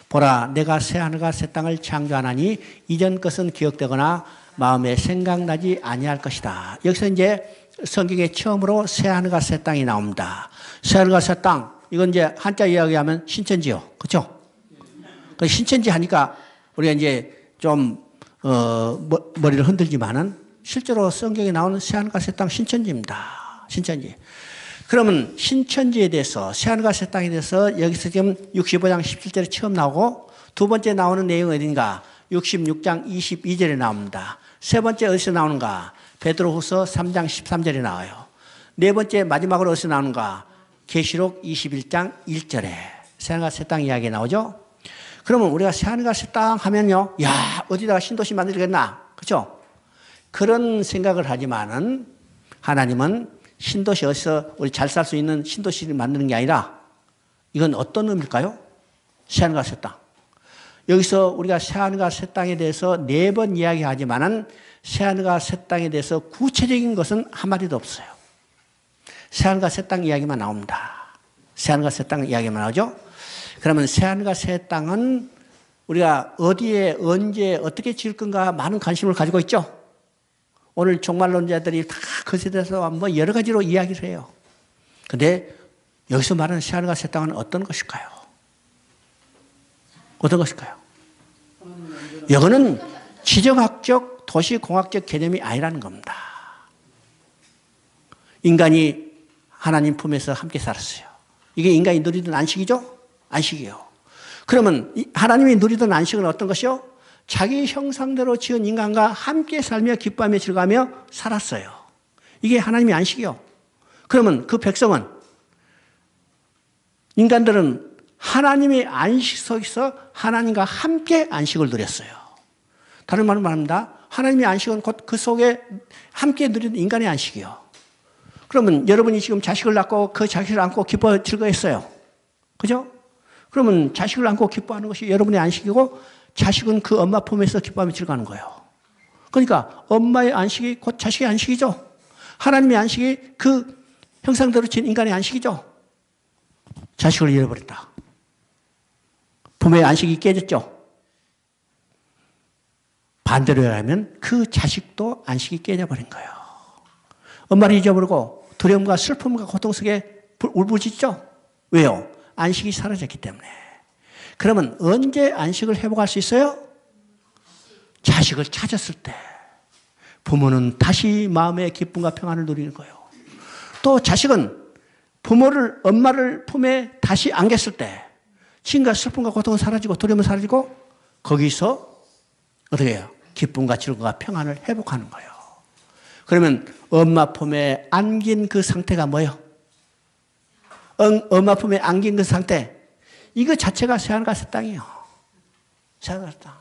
Speaker 1: 보라, 내가 새 하늘과 새 땅을 창조하나니 이전 것은 기억되거나 마음에 생각나지 아니할 것이다. 여기서 이제 성경에 처음으로 새 하늘과 새 땅이 나옵니다. 새 하늘과 새 땅, 이건 이제 한자 이야기하면 신천지요. 그렇죠? 신천지 하니까 우리가 이제 좀 머리를 흔들지만은 실제로 성경에 나오는 새하늘과 새 땅 신천지입니다. 신천지. 그러면 신천지에 대해서 새하늘과 새 땅에 대해서 여기서 지금 65장 17절에 처음 나오고 두 번째 나오는 내용은 어딘가? 66장 22절에 나옵니다. 세 번째 어디서 나오는가? 베드로후서 3장 13절에 나와요. 네 번째 마지막으로 어디서 나오는가? 계시록 21장 1절에 새하늘과 새 땅 이야기 나오죠. 그러면 우리가 새하늘과 새 땅 하면요, 야, 어디다가 신도시 만들겠나? 그렇죠? 그런 생각을 하지만은 하나님은 신도시 어디서 우리 잘 살 수 있는 신도시를 만드는 게 아니라 이건 어떤 의미일까요? 새하늘과 새 땅. 여기서 우리가 새하늘과 새 땅에 대해서 4번 이야기하지만은 새하늘과 새 땅에 대해서 구체적인 것은 한마디도 없어요. 새하늘과 새 땅 이야기만 나옵니다. 새하늘과 새 땅 이야기만 나오죠. 그러면 새하늘과 새 땅은 우리가 어디에 언제 어떻게 지을 건가 많은 관심을 가지고 있죠. 오늘 종말론자들이 다 그것에 대해서 뭐 여러 가지로 이야기를 해요. 그런데 여기서 말하는 새하늘과 새 땅은 어떤 것일까요? 어떤 것일까요? 이거는 지정학적 도시공학적 개념이 아니라는 겁니다. 인간이 하나님 품에서 함께 살았어요. 이게 인간이 누리던 안식이죠? 안식이에요. 그러면 하나님이 누리던 안식은 어떤 것이요? 자기 형상대로 지은 인간과 함께 살며 기뻐하며 즐거워하며 살았어요. 이게 하나님의 안식이요. 그러면 그 백성은, 인간들은 하나님의 안식 속에서 하나님과 함께 안식을 누렸어요. 다른 말로 말합니다. 하나님의 안식은 곧 그 속에 함께 누리는 인간의 안식이요. 그러면 여러분이 지금 자식을 낳고 그 자식을 안고 기뻐 즐거워했어요. 그죠? 그러면 자식을 안고 기뻐하는 것이 여러분의 안식이고, 자식은 그 엄마 품에서 기뻐하며 즐거워하는 거예요. 그러니까 엄마의 안식이 곧 자식의 안식이죠. 하나님의 안식이 그 형상대로 지은 인간의 안식이죠. 자식을 잃어버렸다. 부모의 안식이 깨졌죠. 반대로 하면 그 자식도 안식이 깨져버린 거예요. 엄마를 잊어버리고 두려움과 슬픔과 고통 속에 울부짖죠. 왜요? 안식이 사라졌기 때문에. 그러면 언제 안식을 회복할 수 있어요? 자식을 찾았을 때. 부모는 다시 마음의 기쁨과 평안을 누리는 거예요. 또 자식은 부모를, 엄마를 품에 다시 안겼을 때 신과 슬픔과 고통은 사라지고 두려움은 사라지고, 거기서 어떻게 해요? 기쁨과 즐거움과 평안을 회복하는 거예요. 그러면 엄마 품에 안긴 그 상태가 뭐예요? 엄마 품에 안긴 그 상태, 이거 자체가 새하늘과 새 땅이에요. 새하늘과 새 땅.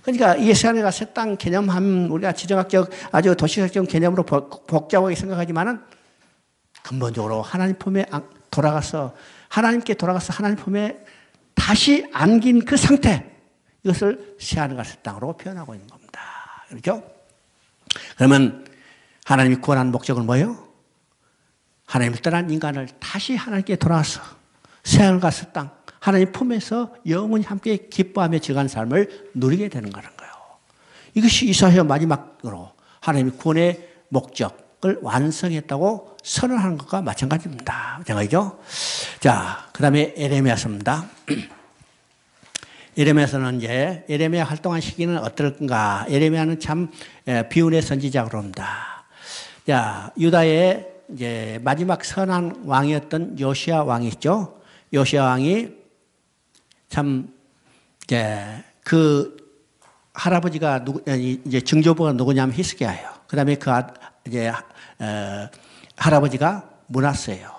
Speaker 1: 그러니까 이게 새하늘과 새 땅 개념하면 우리가 지정학적 아주 도시학적 개념으로 복잡하게 생각하지만은 근본적으로 하나님 품에 돌아가서 하나님께 돌아가서 하나님 품에 다시 안긴 그 상태, 이것을 새하늘과 새 땅으로 표현하고 있는 겁니다. 그렇죠? 그러면 하나님이 구원하는 목적은 뭐예요? 하나님을 떠난 인간을 다시 하나님께 돌아와서 새하늘과 새 땅, 하나님 품에서 영원히 함께 기뻐하며 즐거운 삶을 누리게 되는 거예요. 이것이 이사야 마지막으로 하나님이 구원의 목적을 완성했다고 선언하는 것과 마찬가지입니다. 마찬가지죠? 자, 그 다음에 에레미야서입니다. 에레미야서는 이제 에레미야 활동한 시기는 어떨까? 에레미야는 참 비운의 선지자라고 합니다. 자, 유다의 이제 마지막 선한 왕이었던 요시야 왕이 있죠. 요시야 왕이 참 이제 그 할아버지가 이제 증조부가 누구냐면 히스기야예요. 그다음에 그 이제 할아버지가 므낫세예요.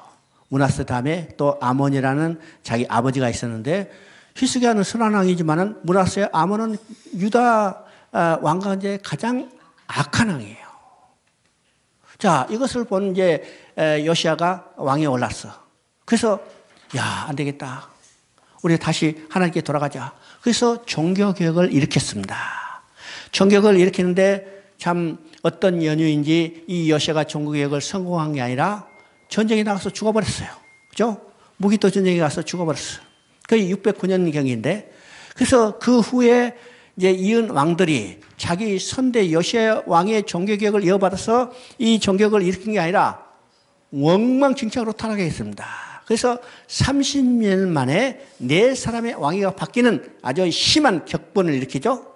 Speaker 1: 므낫세 다음에 또 아몬이라는 자기 아버지가 있었는데, 히스기야는 선한 왕이지만은 므낫세, 아몬은 유다 왕 가운데 가장 악한 왕이에요. 자, 이것을 본 이제 요시야가 왕에 올랐어. 그래서 야, 안 되겠다. 우리 다시 하나님께 돌아가자. 그래서 종교개혁을 일으켰습니다. 종교개혁을 일으키는데 참 어떤 연유인지 이 요시야가 종교개혁을 성공한 게 아니라 전쟁에 나가서 죽어버렸어요. 그죠? 무기토 전쟁에 가서 죽어버렸어요. 그게 609년경인데, 그래서 그 후에 이제 이은 왕들이 자기 선대 요시야 왕의 종교개혁을 이어받아서 이 종교개혁을 일으킨 게 아니라 엉망진창으로 타락했습니다. 그래서 30년 만에 4사람의 왕위가 바뀌는 아주 심한 격변을 일으키죠.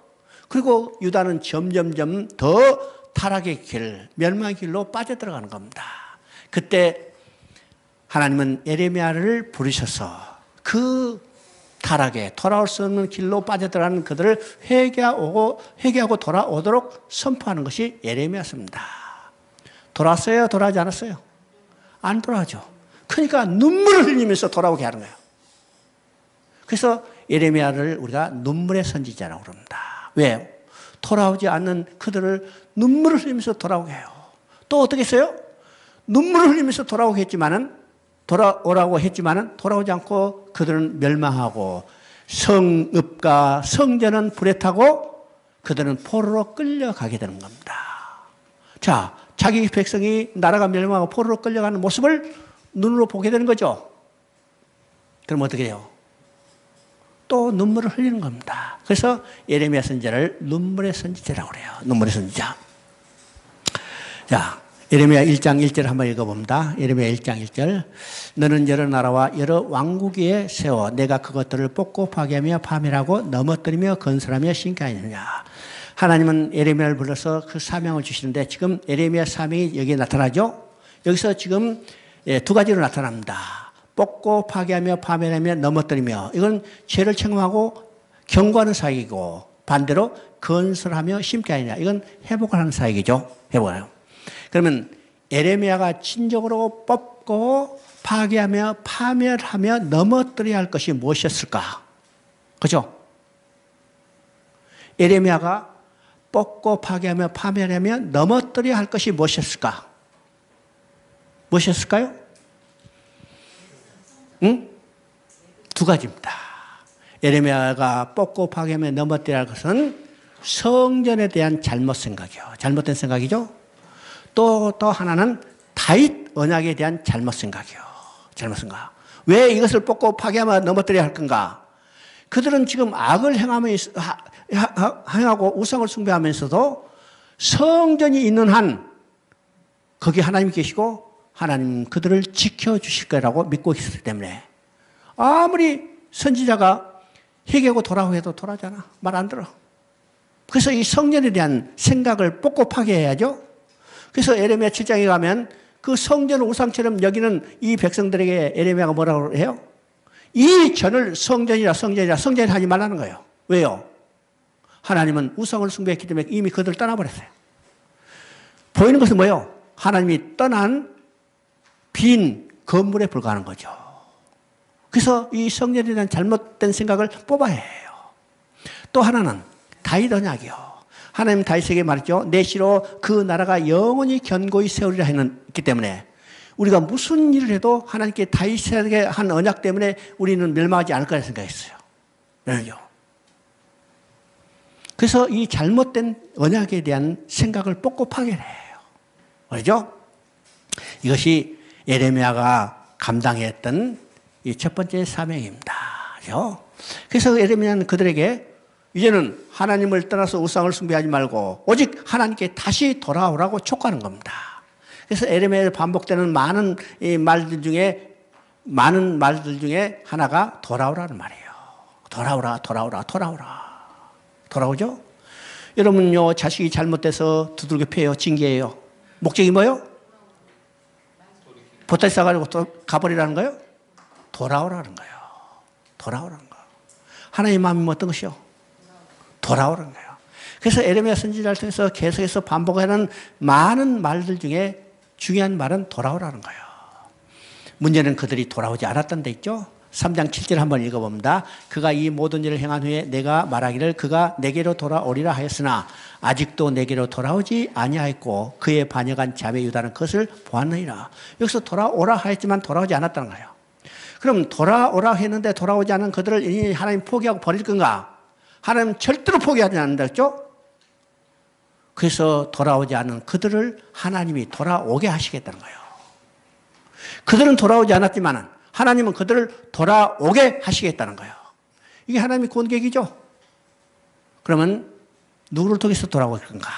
Speaker 1: 그리고 유다는 점점점 더 타락의 길, 멸망의 길로 빠져들어가는 겁니다. 그때 하나님은 에레미야를 부르셔서 그 타락에 돌아올 수 없는 길로 빠져들어가는 그들을 회개하고 돌아오도록 선포하는 것이 에레미야서입니다. 돌아왔어요? 돌아오지 않았어요? 안 돌아오죠. 그러니까 눈물을 흘리면서 돌아오게 하는 거예요. 그래서 에레미야를 우리가 눈물의 선지자라고 그럽니다. 왜요? 돌아오지 않는 그들을 눈물을 흘리면서 돌아오게 해요. 또 어떻게 했어요? 눈물을 흘리면서 돌아오라고 했지만은 돌아오지 않고 그들은 멸망하고 성읍과 성전은 불에 타고 그들은 포로로 끌려가게 되는 겁니다. 자, 자기 백성이 나라가 멸망하고 포로로 끌려가는 모습을 눈으로 보게 되는 거죠. 그럼 어떻게 해요? 또 눈물을 흘리는 겁니다. 그래서 예레미야 선지자를 눈물의 선지자라고 그래요. 눈물의 선지자. 자, 예레미야 1장 1절 한번 읽어봅니다. 예레미야 1장 1절. 너는 여러 나라와 여러 왕국 위에 세워 내가 그것들을 뽑고 파괴하며 파멸하고 넘어뜨리며 건설하며 신가하느냐. 하나님은 예레미야를 불러서 그 사명을 주시는데 지금 예레미야 사명이 여기에 나타나죠. 여기서 지금 두 가지로 나타납니다. 뽑고 파괴하며 파멸하며 넘어뜨리며, 이건 죄를 청구하고 경고하는 사역이고, 반대로 건설하며 심게 하느냐, 이건 회복을 하는 사역이죠. 회복을. 그러면 예레미야가 진정으로 뽑고 파괴하며 파멸하며 넘어뜨려야 할 것이 무엇이었을까? 그죠? 예레미야가 뽑고 파괴하며 파멸하며 넘어뜨려야 할 것이 무엇이었을까? 무엇이었을까요? 응? 두 가지입니다. 예레미야가 뽑고 파괴하며 넘어뜨려야 할 것은 성전에 대한 잘못 생각이요. 잘못된 생각이죠. 또 하나는 다윗 언약에 대한 잘못 생각이요. 잘못 생각. 왜 이것을 뽑고 파괴하며 넘어뜨려야 할 건가? 그들은 지금 악을 행하고 우상을 숭배하면서도 성전이 있는 한 거기 하나님이 계시고 하나님 그들을 지켜주실 거라고 믿고 있었기 때문에 아무리 선지자가 회개하고 돌아오고 해도 돌아오지 않아. 말 안 들어. 그래서 이 성전에 대한 생각을 뽑고 파괴해야죠. 그래서 예레미야 7장에 가면 그 성전을 우상처럼 여기는 이 백성들에게 예레미야가 뭐라고 해요? 이 전을 성전이라 하지 말라는 거예요. 왜요? 하나님은 우상을 숭배했기 때문에 이미 그들을 떠나버렸어요. 보이는 것은 뭐예요? 하나님이 떠난 빈 건물에 불과한 거죠. 그래서 이 성전에 대한 잘못된 생각을 뽑아야 해요. 또 하나는 다윗 언약이요. 하나님 다윗에게 말했죠. 내 시로 그 나라가 영원히 견고히 세우리라 했기 때문에 우리가 무슨 일을 해도 하나님께 다윗에게 한 언약 때문에 우리는 멸망하지 않을 거라 생각했어요. 그래서 이 잘못된 언약에 대한 생각을 뽑고 파괴해요. 그렇죠? 이것이 예레미야가 감당했던 이 첫 번째 사명입니다. 그렇죠? 그래서 예레미야는 그들에게 이제는 하나님을 떠나서 우상을 숭배하지 말고 오직 하나님께 다시 돌아오라고 촉구하는 겁니다. 그래서 예레미야에 반복되는 많은 말들 중에 하나가 돌아오라는 말이에요. 돌아오죠? 여러분요, 자식이 잘못돼서 두들겨 패요, 징계해요. 목적이 뭐예요? 보따리 싸가지고 또 가버리라는 거예요? 돌아오라는 거예요. 돌아오라는 거. 하나님의 마음이 어떤 것이요? 돌아오라는 거예요. 그래서 예레미야 선지자를 통해서 계속해서 반복하는 많은 말들 중에 중요한 말은 돌아오라는 거예요. 문제는 그들이 돌아오지 않았던 데 있죠? 3장 7절 한번 읽어봅니다. 그가 이 모든 일을 행한 후에 내가 말하기를 그가 내게로 돌아오리라 하였으나 아직도 내게로 돌아오지 아니하였고 그의 반역한 자매 유다는 그것을 보았느니라. 여기서 돌아오라 하였지만 돌아오지 않았다는 거예요. 그럼 돌아오라 했는데 돌아오지 않은 그들을 이미 하나님 포기하고 버릴 건가? 하나님 절대로 포기하지 않는다 했죠? 그래서 돌아오지 않은 그들을 하나님이 돌아오게 하시겠다는 거예요. 그들은 돌아오지 않았지만 하나님은 그들을 돌아오게 하시겠다는 거예요. 이게 하나님의 권계기죠. 그러면 누구를 통해서 돌아올 건가?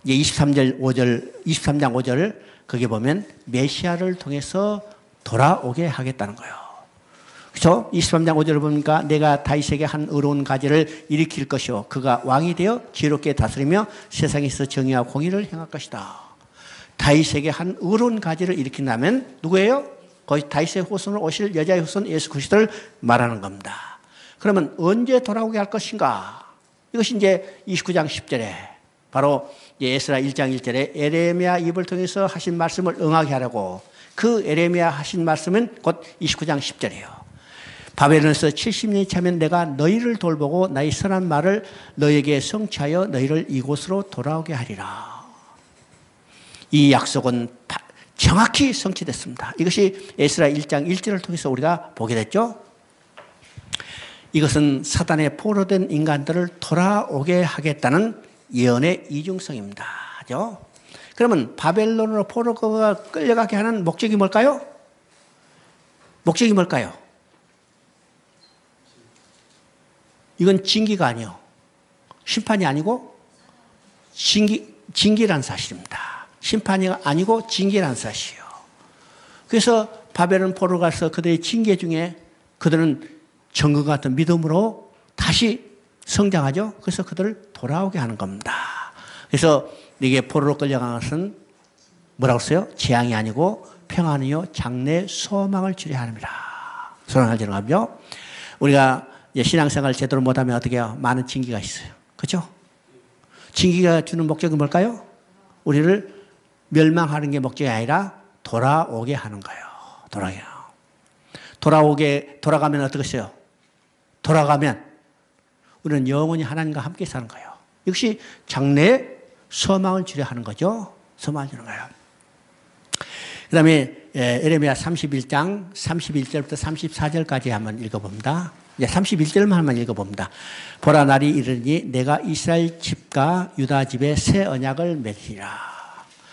Speaker 1: 이제 23장 5절 거기 보면 메시아를 통해서 돌아오게 하겠다는 거예요. 그렇죠? 23장 5절을 보니까 내가 다윗에게 한 의로운 가지를 일으킬 것이요 그가 왕이 되어 지혜롭게 다스리며 세상에서 정의와 공의를 행할 것이다. 다윗에게 한 의로운 가지를 일으킨다면 누구예요? 거기 다윗의 후손으로 오실 여자의 후손 예수 그리스도를 말하는 겁니다. 그러면 언제 돌아오게 할 것인가? 이것이 이제 29장 10절에 바로 에스라 1장 1절에 예레미야 입을 통해서 하신 말씀을 응하게 하려고 그 예레미야 하신 말씀은 곧 29장 10절이에요. 바벨론에서 70년이 차면 내가 너희를 돌보고 나의 선한 말을 너희에게 성취하여 너희를 이곳으로 돌아오게 하리라. 이 약속은 정확히 성취됐습니다. 이것이 에스라 1장 1절을 통해서 우리가 보게 됐죠. 이것은 사단에 포로된 인간들을 돌아오게 하겠다는 예언의 이중성입니다. 그러면 바벨론으로 포로가 끌려가게 하는 목적이 뭘까요? 목적이 뭘까요? 이건 징계가 아니요. 심판이 아니고 징계란 사실입니다. 심판이 아니고 징계란 사실이요. 그래서 바벨론 포로 가서 그들의 징계 중에 그들은 정금 같은 믿음으로 다시 성장하죠. 그래서 그들을 돌아오게 하는 겁니다. 그래서 이게 포로로 끌려간 것은 뭐라고 써요? 재앙이 아니고 평안이요 장래 소망을 주려 합니다. 소망을 주려 하며 우리가 신앙생활을 제대로 못하면 어떻게 해요? 많은 징계가 있어요. 그렇죠? 징계가 주는 목적이 뭘까요? 우리를 멸망하는 게 목적이 아니라 돌아오게 하는 거예요. 돌아가면 어떻겠어요? 돌아가면 우리는 영원히 하나님과 함께 사는 거예요. 역시 장래에 소망을 주려 하는 거죠. 소망을 주는 거예요. 그 다음에 에레미야 31장 31절부터 34절까지 한번 읽어봅니다. 31절만 한번 읽어봅니다. 보라 날이 이르니 내가 이스라엘 집과 유다 집에 새 언약을 맺으리라.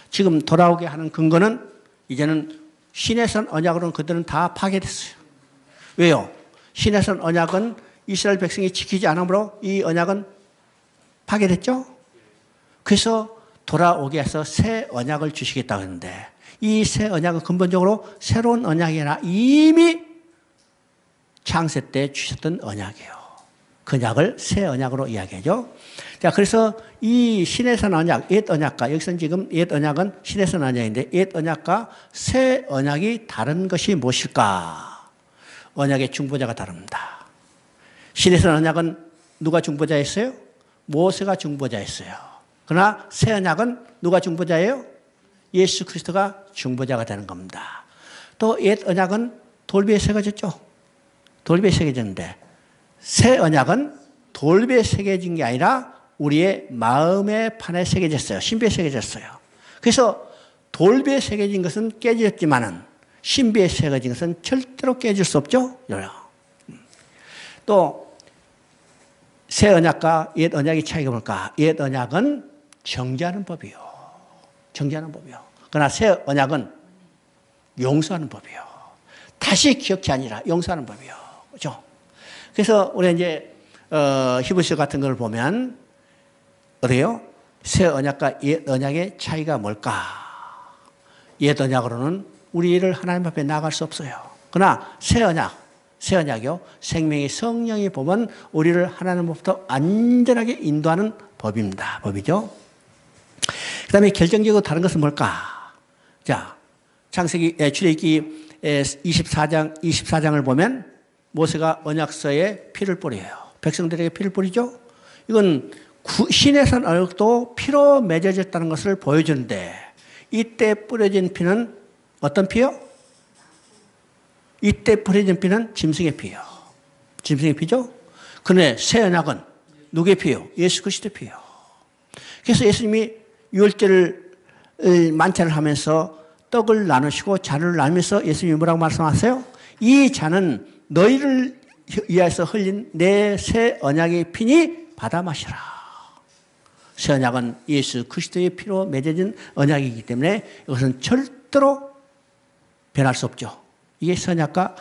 Speaker 1: 지금 돌아오게 하는 근거는 이제는 신의 선 언약으로는 그들은 다 파괴됐어요. 왜요? 신의 선 언약은 이스라엘 백성이 지키지 않으므로 이 언약은 파괴됐죠? 그래서 돌아오게 해서 새 언약을 주시겠다고 했는데 이 새 언약은 근본적으로 새로운 언약이 아니라 이미 창세 때 주셨던 언약이에요. 그 언약을 새 언약으로 이야기하죠. 자, 그래서 이 신의 선 언약, 옛 언약과 여기서는 지금 옛 언약은 신의 선 언약인데 옛 언약과 새 언약이 다른 것이 무엇일까? 언약의 중보자가 다릅니다. 신의 선 언약은 누가 중보자였어요? 모세가 중보자였어요. 그러나 새 언약은 누가 중보자예요? 예수 그리스도가 중보자가 되는 겁니다. 또 옛 언약은 돌비에 새겨졌죠. 돌비에 새겨졌는데 새 언약은 돌비에 새겨진 게 아니라 우리의 마음의 판에 새겨졌어요. 신비에 새겨졌어요. 그래서 돌비에 새겨진 것은 깨졌지만은 신비에 새겨진 것은 절대로 깨질 수 없죠. 또 새 언약과 옛 언약의 차이가 뭘까? 옛 언약은 정죄하는 법이요. 정죄하는 법이요. 그러나 새 언약은 용서하는 법이요. 다시 기억이 아니라 용서하는 법이요. 그렇죠? 그래서 우리 이제 히브리서 같은 걸 보면 어때요? 새 언약과 옛 언약의 차이가 뭘까? 옛 언약으로는 우리를 하나님 앞에 나갈 수 없어요. 그러나 새 언약이요. 생명의 성령이 보면 우리를 하나님으로부터 안전하게 인도하는 법입니다. 법이죠. 그 다음에 결정적으로 다른 것은 뭘까? 자, 출애굽기 24장을 보면 모세가 언약서에 피를 뿌려요. 백성들에게 피를 뿌리죠. 이건 신의 산 언약도 피로 맺어졌다는 것을 보여주는데 이때 뿌려진 피는 어떤 피요? 이때 뿌려진 피는 짐승의 피요. 짐승의 피죠. 그런데 새 언약은 누구의 피요? 예수 그리스도의 피요. 그래서 예수님이 유월절을 만찬을 하면서 떡을 나누시고 잔을 나누면서 예수님이 뭐라고 말씀하세요? 이 잔은 너희를 위하여서 흘린 내 새 언약의 피니 받아 마시라. 새 언약은 예수 그리스도의 피로 맺어진 언약이기 때문에 이것은 절대로 변할 수 없죠. 이게 새 언약과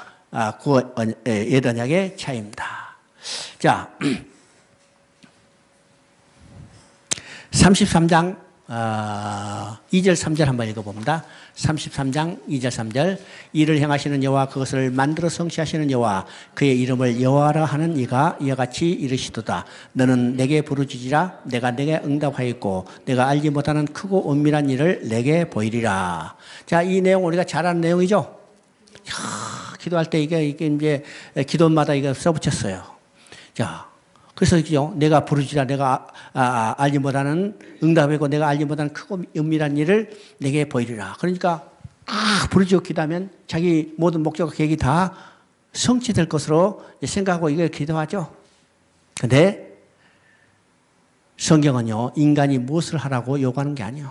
Speaker 1: 옛 언약의 차이입니다. 자, 33장 2절 3절 한번 읽어봅니다. 33장 2절 3절 이를 행하시는 여호와 그것을 만들어 성취하시는 여호와 그의 이름을 여호와라 하는 이가 이와 같이 이르시도다. 너는 내게 부르짖으라 내가 내게 응답하였고 내가 알지 못하는 크고 은밀한 일을 내게 보이리라. 자, 이 내용 우리가 잘 아는 내용이죠. 기도할 때 이게 이제 기도마다 이거 써붙였어요. 자, 그래서 내가 부르짖으라 내가 알지 못하는 응답이고 내가 알지 못하는 크고 은밀한 일을 내게 보이리라. 그러니까 부르짖고 기도하면 자기 모든 목적과 계획이 다 성취될 것으로 생각하고 이걸 기도하죠. 그런데 성경은요 인간이 무엇을 하라고 요구하는 게 아니에요.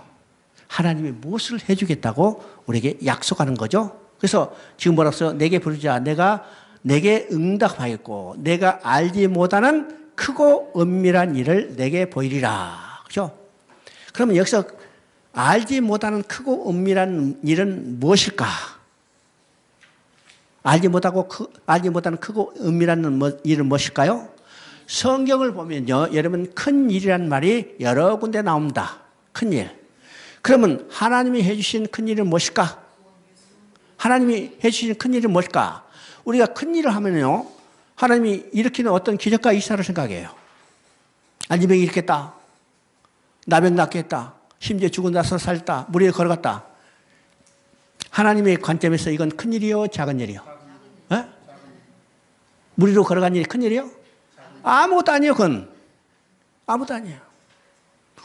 Speaker 1: 하나님이 무엇을 해주겠다고 우리에게 약속하는 거죠. 그래서 지금 뭐라고 써요? 내게 부르짖으라 내가 내게 응답하였고 내가 알지 못하는 크고 은밀한 일을 내게 보이리라. 그죠? 그러면 여기서 알지 못하는 크고 은밀한 일은 무엇일까? 알지 못하는 크고 은밀한 일은 무엇일까요? 성경을 보면요, 여러분 큰 일이란 말이 여러 군데 나옵니다. 큰 일. 그러면 하나님이 해주신 큰 일은 무엇일까? 하나님이 해주신 큰 일은 무엇일까? 우리가 큰 일을 하면요, 하나님이 일으키는 어떤 기적과 이사를 생각해요. 안진병이 일으켰다. 나병 낫게 했다. 심지어 죽은 나서 살다. 물 위에 걸어갔다. 하나님의 관점에서 이건 큰 일이요, 작은 일이요? 물 위로 걸어간 일이 큰 일이요? 아무것도 아니에요, 그건. 아무것도 아니에요.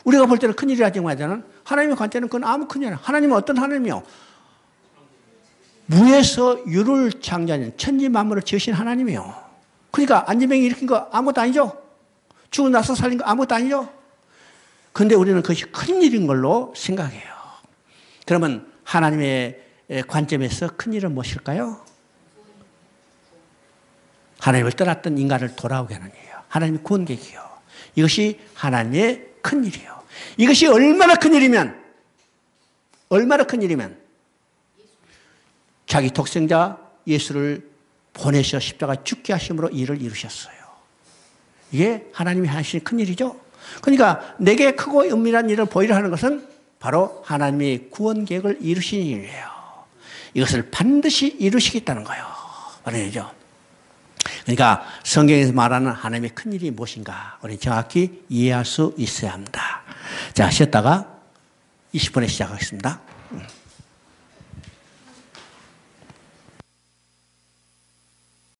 Speaker 1: 우리가 볼 때는 큰 일이라고 하잖아요. 하나님의 관점에는 그건 아무 큰 일 아니에요. 하나님은 어떤 하나님이요? 무에서 유를 창조하는 천지 만물을 지으신 하나님이요. 그러니까 안진병이 일으킨 거 아무것도 아니죠? 죽고 나서 살린 거 아무것도 아니죠? 그런데 우리는 그것이 큰 일인 걸로 생각해요. 그러면 하나님의 관점에서 큰 일은 무엇일까요? 하나님을 떠났던 인간을 돌아오게 하는 일이에요. 하나님의 구원계획이요. 이것이 하나님의 큰 일이에요. 이것이 얼마나 큰 일이면 자기 독생자 예수를 보내셔 십자가 죽게 하심으로 일을 이루셨어요. 이게 하나님이 하신 큰 일이죠. 그러니까 내게 크고 은밀한 일을 보이려 하는 것은 바로 하나님의 구원 계획을 이루신 일이에요. 이것을 반드시 이루시겠다는 거예요. 말이죠. 그러니까 성경에서 말하는 하나님의 큰 일이 무엇인가 우리 정확히 이해할 수 있어야 합니다. 자, 쉬었다가 20분에 시작하겠습니다.